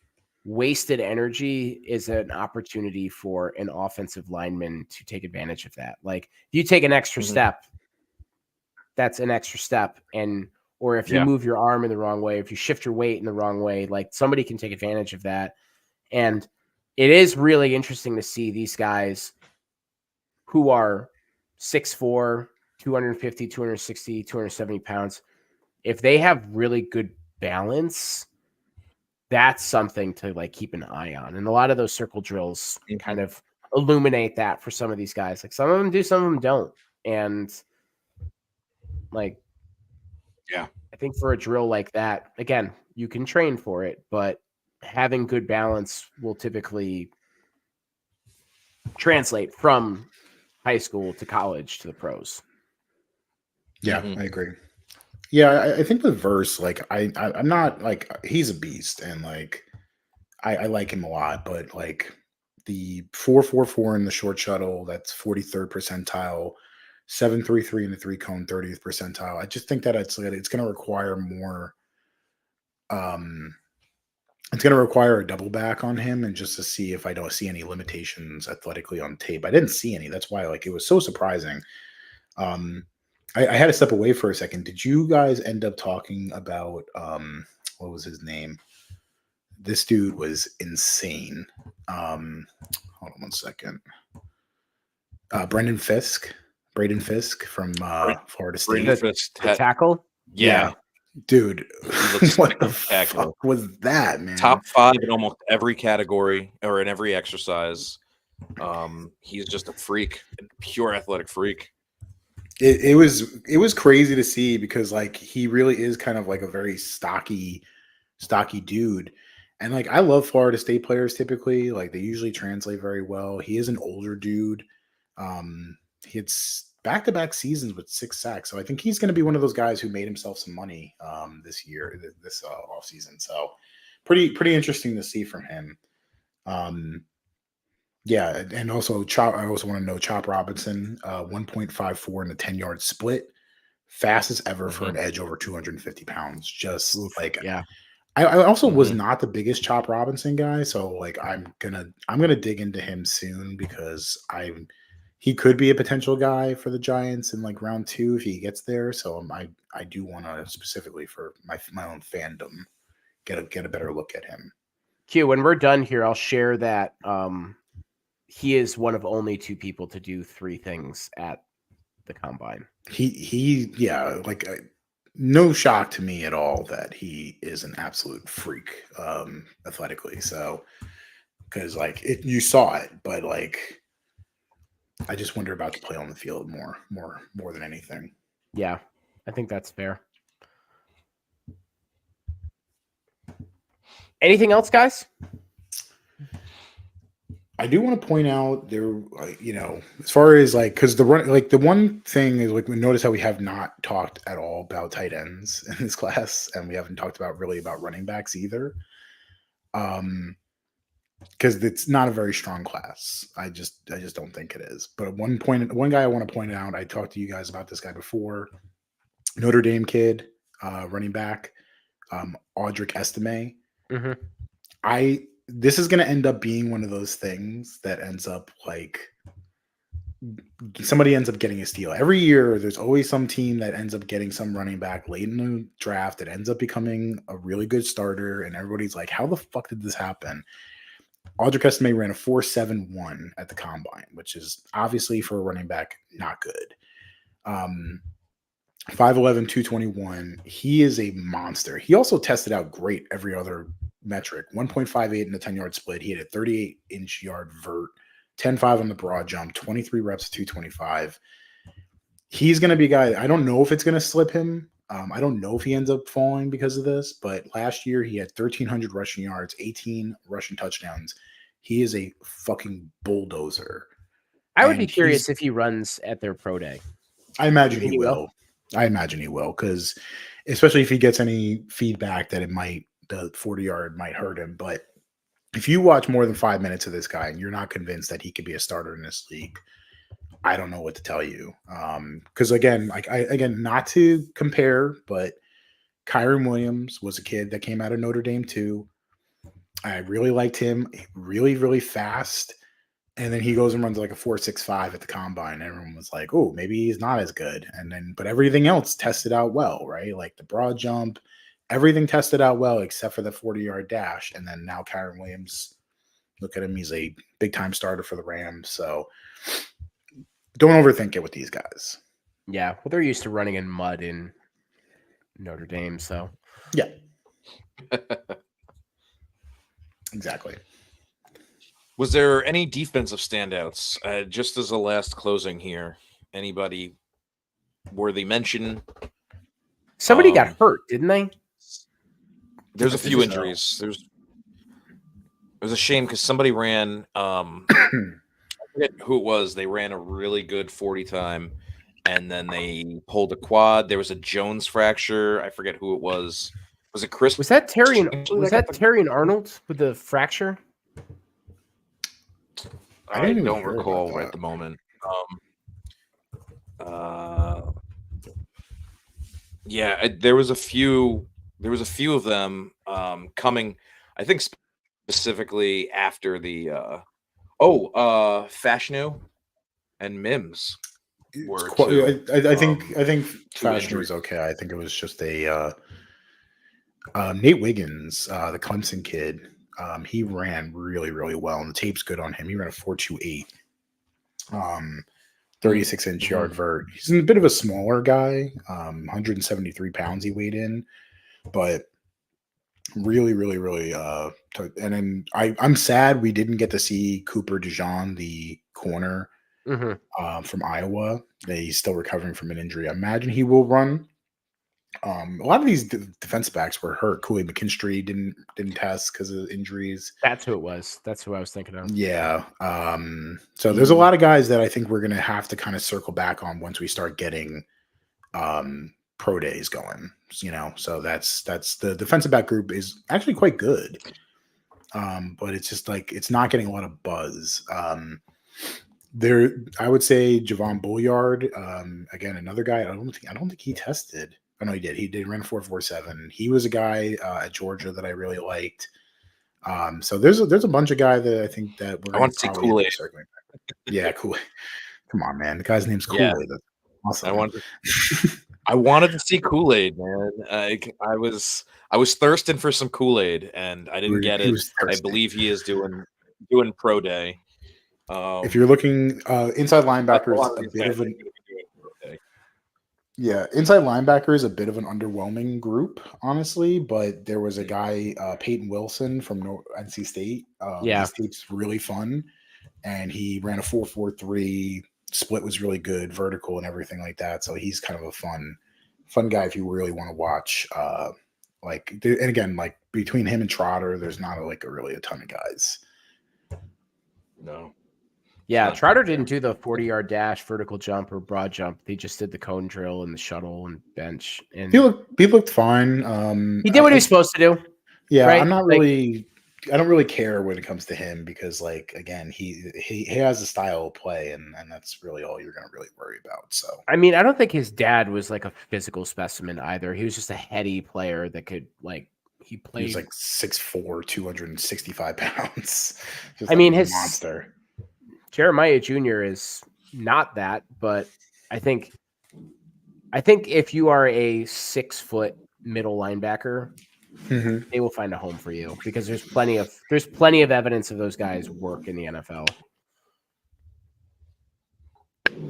wasted energy is an opportunity for an offensive lineman to take advantage of that. Like, if you take an extra step, that's an extra step. Or if you move your arm in the wrong way, if you shift your weight in the wrong way, like, somebody can take advantage of that. And it is really interesting to see these guys who are 6'4", 250, 260, 270 pounds. If they have really good balance, that's something to like keep an eye on. And a lot of those circle drills kind of illuminate that for some of these guys. Like, some of them do, some of them don't. And like, I think for a drill like that, again, you can train for it, but having good balance will typically translate from high school to college to the pros. Yeah, I agree. Yeah, I think with Verse, like, I'm not like, he's a beast, and like I like him a lot, but like the 4.44 in the short shuttle, that's 43rd percentile, 7.33 in the 3-cone, 30th percentile. I just think that it's going to require more. It's going to require a double back on him, and just to see if I don't see any limitations athletically on tape. I didn't see any. That's why, like, it was so surprising. I had to step away for a second. Did you guys end up talking about what was his name? This dude was insane. Hold on one second. Braden Fisk from Florida State. The tackle? Yeah. Dude, what the spectacular. fuck was that, man? Top 5 in almost every category or in every exercise. He's just a freak, a pure athletic freak. It was crazy to see, because like, he really is kind of like a very stocky dude. And like, I love Florida State players typically. Like, they usually translate very well. He is an older dude. He had back-to-back seasons with 6 sacks, so I think he's going to be one of those guys who made himself some money this year, this offseason. So pretty interesting to see from him. Yeah, and also I also want to know Chop Robinson, 1.54 in the 10-yard split, fastest ever for an edge over 250 pounds. Just like yeah. I also was not the biggest Chop Robinson guy, so like I'm gonna dig into him soon because he could be a potential guy for the Giants in like round 2 if he gets there. So I do want to specifically for my own fandom get a better look at him. Q, when we're done here, I'll share that he is one of only 2 people to do 3 things at the combine. Yeah, like no shock to me at all that he is an absolute freak athletically. So because like you saw it, but like I just wonder about the play on the field more than anything. Yeah, I think that's fair. Anything else, guys? I do want to point out there, as far as like, because the one thing is like we notice how we have not talked at all about tight ends in this class, and we haven't talked about running backs either. Because it's not a very strong class. I just don't think it is. But one guy I want to point out, I talked to you guys about this guy before, Notre Dame kid, running back, Audric Estime. Mm-hmm. This is going to end up being one of those things that ends up like somebody ends up getting a steal. Every year, there's always some team that ends up getting some running back late in the draft that ends up becoming a really good starter. And everybody's like, how the fuck did this happen? Audric Estime ran a 4.71 at the combine, which is obviously for a running back, not good. 5'11", 221. He is a monster. He also tested out great every other metric. 1.58 in the 10-yard split. He had a 38-inch yard vert, 10.5 on the broad jump, 23 reps, 225. He's going to be a guy. I don't know if it's going to slip him. I don't know if he ends up falling because of this, but last year he had 1,300 rushing yards, 18 rushing touchdowns. He is a fucking bulldozer. I would be curious if he runs at their pro day. I imagine he will. I imagine he will, because especially if he gets any feedback that the 40-yard might hurt him. But if you watch more than 5 minutes of this guy and you're not convinced that he could be a starter in this league, I don't know what to tell you. Because again, not to compare, but Kyren Williams was a kid that came out of Notre Dame too. I really liked him, really, really fast. And then he goes and runs like a 4.65 at the combine. Everyone was like, oh, maybe he's not as good. But everything else tested out well, right? Like the broad jump, everything tested out well except for the 40-yard dash. And then now Kyren Williams, look at him. He's a big-time starter for the Rams. So don't overthink it with these guys. Yeah. Well, they're used to running in mud in Notre Dame. So, yeah. Exactly. Was there any defensive standouts? Just as a last closing here, anybody worthy mention? Somebody got hurt, didn't they? There's a few injuries. It was a shame because somebody ran. I forget who it was. They ran a really good 40 time, and then they pulled a quad. There was a Jones fracture. I forget who it was. Was it Chris? Was that Terry and Arnold with the fracture? I don't recall right at the moment. Yeah, there was a few of them coming. I think specifically after the Fashanu and Mims were. I think Fashanu was okay. I think it was just a Nate Wiggins, the Clemson kid. He ran really, really well, and the tape's good on him. He ran a 4.28, 36-inch yard vert. He's a bit of a smaller guy, 173 pounds he weighed in, but really, really, really. And then I'm sad we didn't get to see Cooper DeJean, the corner from Iowa. He's still recovering from an injury. I imagine he will run. A lot of these defense backs were hurt. Kool-Aid McKinstry didn't test because of injuries. That's who it was. That's who I was thinking of. Yeah. So there's a lot of guys that I think we're gonna have to kind of circle back on once we start getting pro days going. So that's the defensive back group is actually quite good. But it's just like it's not getting a lot of buzz. I would say Javon Bulliard, again, another guy. I don't think he tested. Oh no, he did. He did run 4.47. He was a guy at Georgia that I really liked. So there's a bunch of guys that I think that we're. I want to see Kool-Aid. Yeah, Kool-Aid. Come on, man. The guy's name's Kool-Aid. Yeah. That's awesome. I wanted to see Kool-Aid, man. I was thirsting for some Kool-Aid, and I didn't get it. I believe he is doing pro day. If you're looking, inside linebacker is a bit of an inside linebacker is a bit of an underwhelming group, honestly. But there was a guy, Peyton Wilson from NC State. His tape's really fun, and he ran a 4.43. Split was really good, vertical and everything like that. So he's kind of a fun guy if you really want to watch. And again, like between him and Trotter, there's not really a ton of guys. No. Yeah, Trotter didn't do the 40-yard dash, vertical jump, or broad jump. He just did the cone drill and the shuttle and bench. And he looked fine. He did what he was supposed to do. Yeah, right? I don't really care when it comes to him because, again, he has a style of play, and that's really all you're going to really worry about. So, I mean, I don't think his dad was like a physical specimen either. He was just a heady player that could he played. He was 6'4", 265 pounds. His monster. Jeremiah Jr. is not that, but I think if you are a 6-foot middle linebacker, they will find a home for you because there's plenty of evidence of those guys work in the NFL.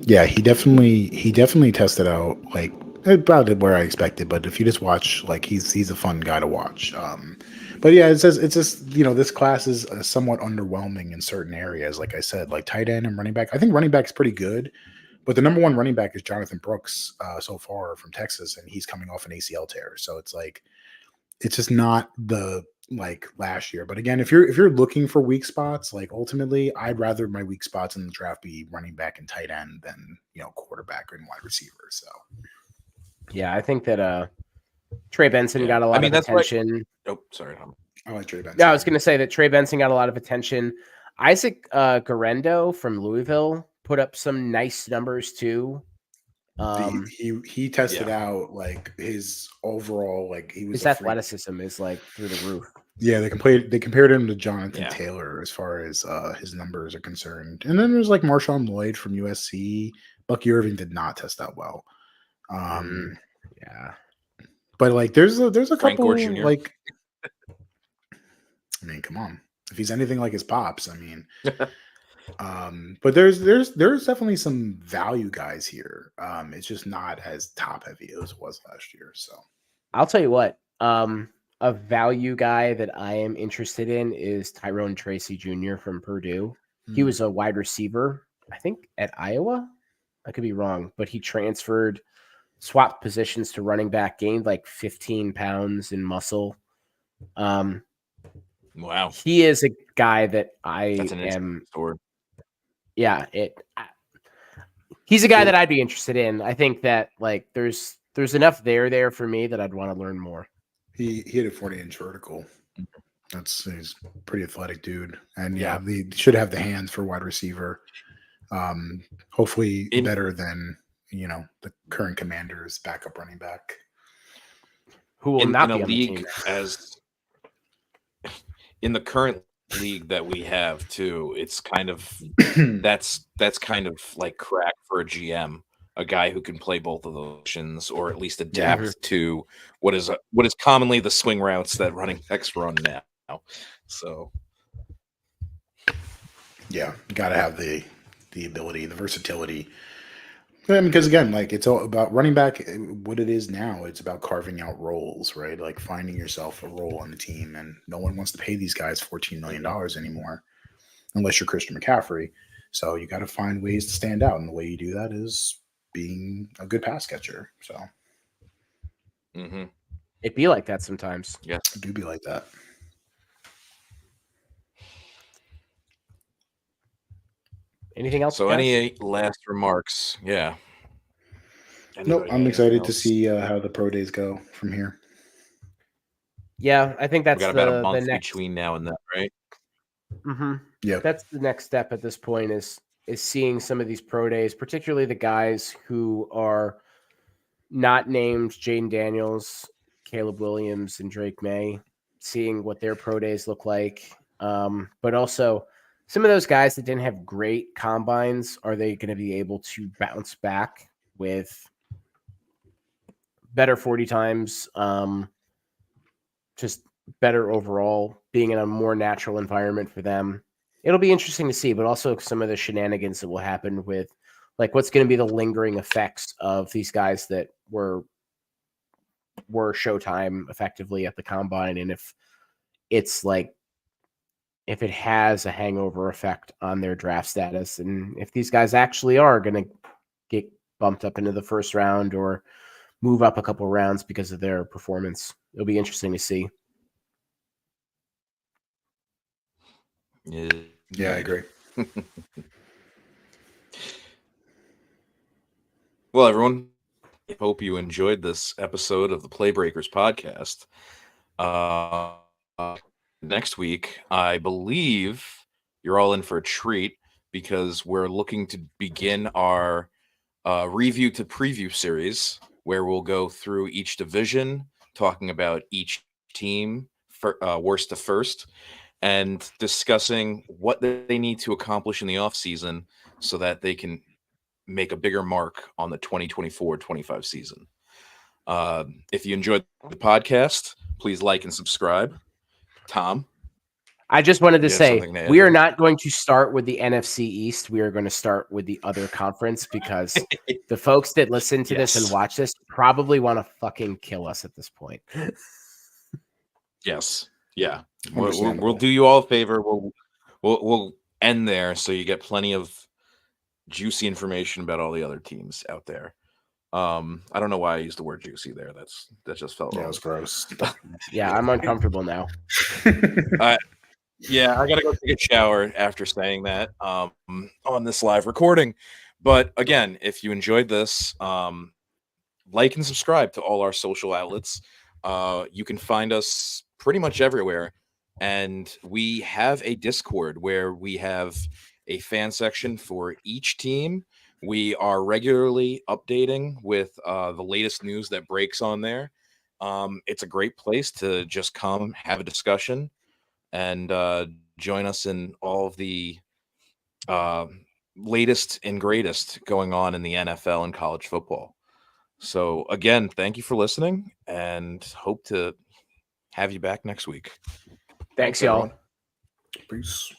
Yeah, he definitely tested out about where I expected, but if you just watch, he's a fun guy to watch. But yeah, it's just this class is somewhat underwhelming in certain areas. Like I said, tight end and running back. I think running back's pretty good, but the number one running back is Jonathan Brooks so far from Texas, and he's coming off an ACL tear. So it's just not the last year. But again, if you're looking for weak spots, ultimately, I'd rather my weak spots in the draft be running back and tight end than quarterback and wide receiver. So yeah, I think that Trey Benson got a lot of attention. Sorry. I like Trey Benson. Yeah, I was going to say that Trey Benson got a lot of attention. Isaac Garendo from Louisville put up some nice numbers too. He tested out his overall his athleticism is through the roof. Yeah, they compared him to Jonathan Taylor as far as his numbers are concerned. And then there's Marshawn Lloyd from USC. Bucky Irving did not test that well. Yeah. But there's a Frank couple Gore Jr. I mean, come on. If he's anything like his pops, I mean but there's definitely some value guys here. It's just not as top heavy as it was last year. So I'll tell you what, a value guy that I am interested in is Tyrone Tracy Jr. from Purdue. He was a wide receiver, I think, at Iowa. I could be wrong, but he transferred, swapped positions to running back, gained 15 pounds in muscle. Wow. He is a guy that That's an interesting story. Yeah, he's a guy that I'd be interested in. I think that there's enough there for me that I'd want to learn more. He hit a 40-inch vertical. He's a pretty athletic dude. And he should have the hands for wide receiver. Hopefully better than the current Commanders backup running back. Who will not in be a on league the team. as in the current league that we have too, it's kind of that's kind of crack for a GM, a guy who can play both of those options or at least adapt to what is commonly the swing routes that running backs run now. So yeah, you got to have the ability, the versatility. Because again, it's all about running back. What it is now, it's about carving out roles, right? Finding yourself a role on the team, and no one wants to pay these guys $14 million anymore, unless you're Christian McCaffrey. So you got to find ways to stand out, and the way you do that is being a good pass catcher. So Mm-hmm. It'd be like that sometimes. Yes. It do be like that. Anything else? So, guys? any last remarks? Yeah. Nope. Anybody I'm got excited anything to else? see how the pro days go from here. Yeah, I think We that's got about a the month next. between now and then, right? Mm-hmm. Yeah. That's the next step at this point is seeing some of these pro days, particularly the guys who are not named Jaden Daniels, Caleb Williams, and Drake May, seeing what their pro days look like. But also some of those guys that didn't have great combines, are they going to be able to bounce back with better 40 times? Just better overall, being in a more natural environment for them. It'll be interesting to see, but also some of the shenanigans that will happen with like what's going to be the lingering effects of these guys that were Showtime effectively at the combine, and if it's like if it has a hangover effect on their draft status, and if these guys actually are going to get bumped up into the first round or move up a couple rounds because of their performance. It'll be interesting to see. Yeah, I agree. Well, everyone, I hope you enjoyed this episode of the Playbreakers podcast. Next week, I believe you're all in for a treat because we're looking to begin our review to preview series where we'll go through each division, talking about each team, worst to first, and discussing what they need to accomplish in the offseason so that they can make a bigger mark on the 2024-25 season. If you enjoyed the podcast, please like and subscribe. Tom? I just wanted to You have say something to add we are there? not going to start with the NFC East. We are going to start with the other conference because the folks that listen to this and Yes. watch this probably want to fucking kill us at this point. Yes. Yeah. We'll Understandable. do you all a favor. We'll end there so you get plenty of juicy information about all the other teams out there. I don't know why I used the word juicy there. That just felt Yeah, it wrong. was gross. Yeah, I'm uncomfortable now. Yeah, I gotta go take a shower after saying that on this live recording. But again, if you enjoyed this, like and subscribe to all our social outlets. You can find us pretty much everywhere. And we have a Discord where we have a fan section for each team. We are regularly updating with the latest news that breaks on there. It's a great place to just come have a discussion and join us in all of the latest and greatest going on in the NFL and college football. So again, thank you for listening and hope to have you back next week. Thanks, y'all. everyone. Peace.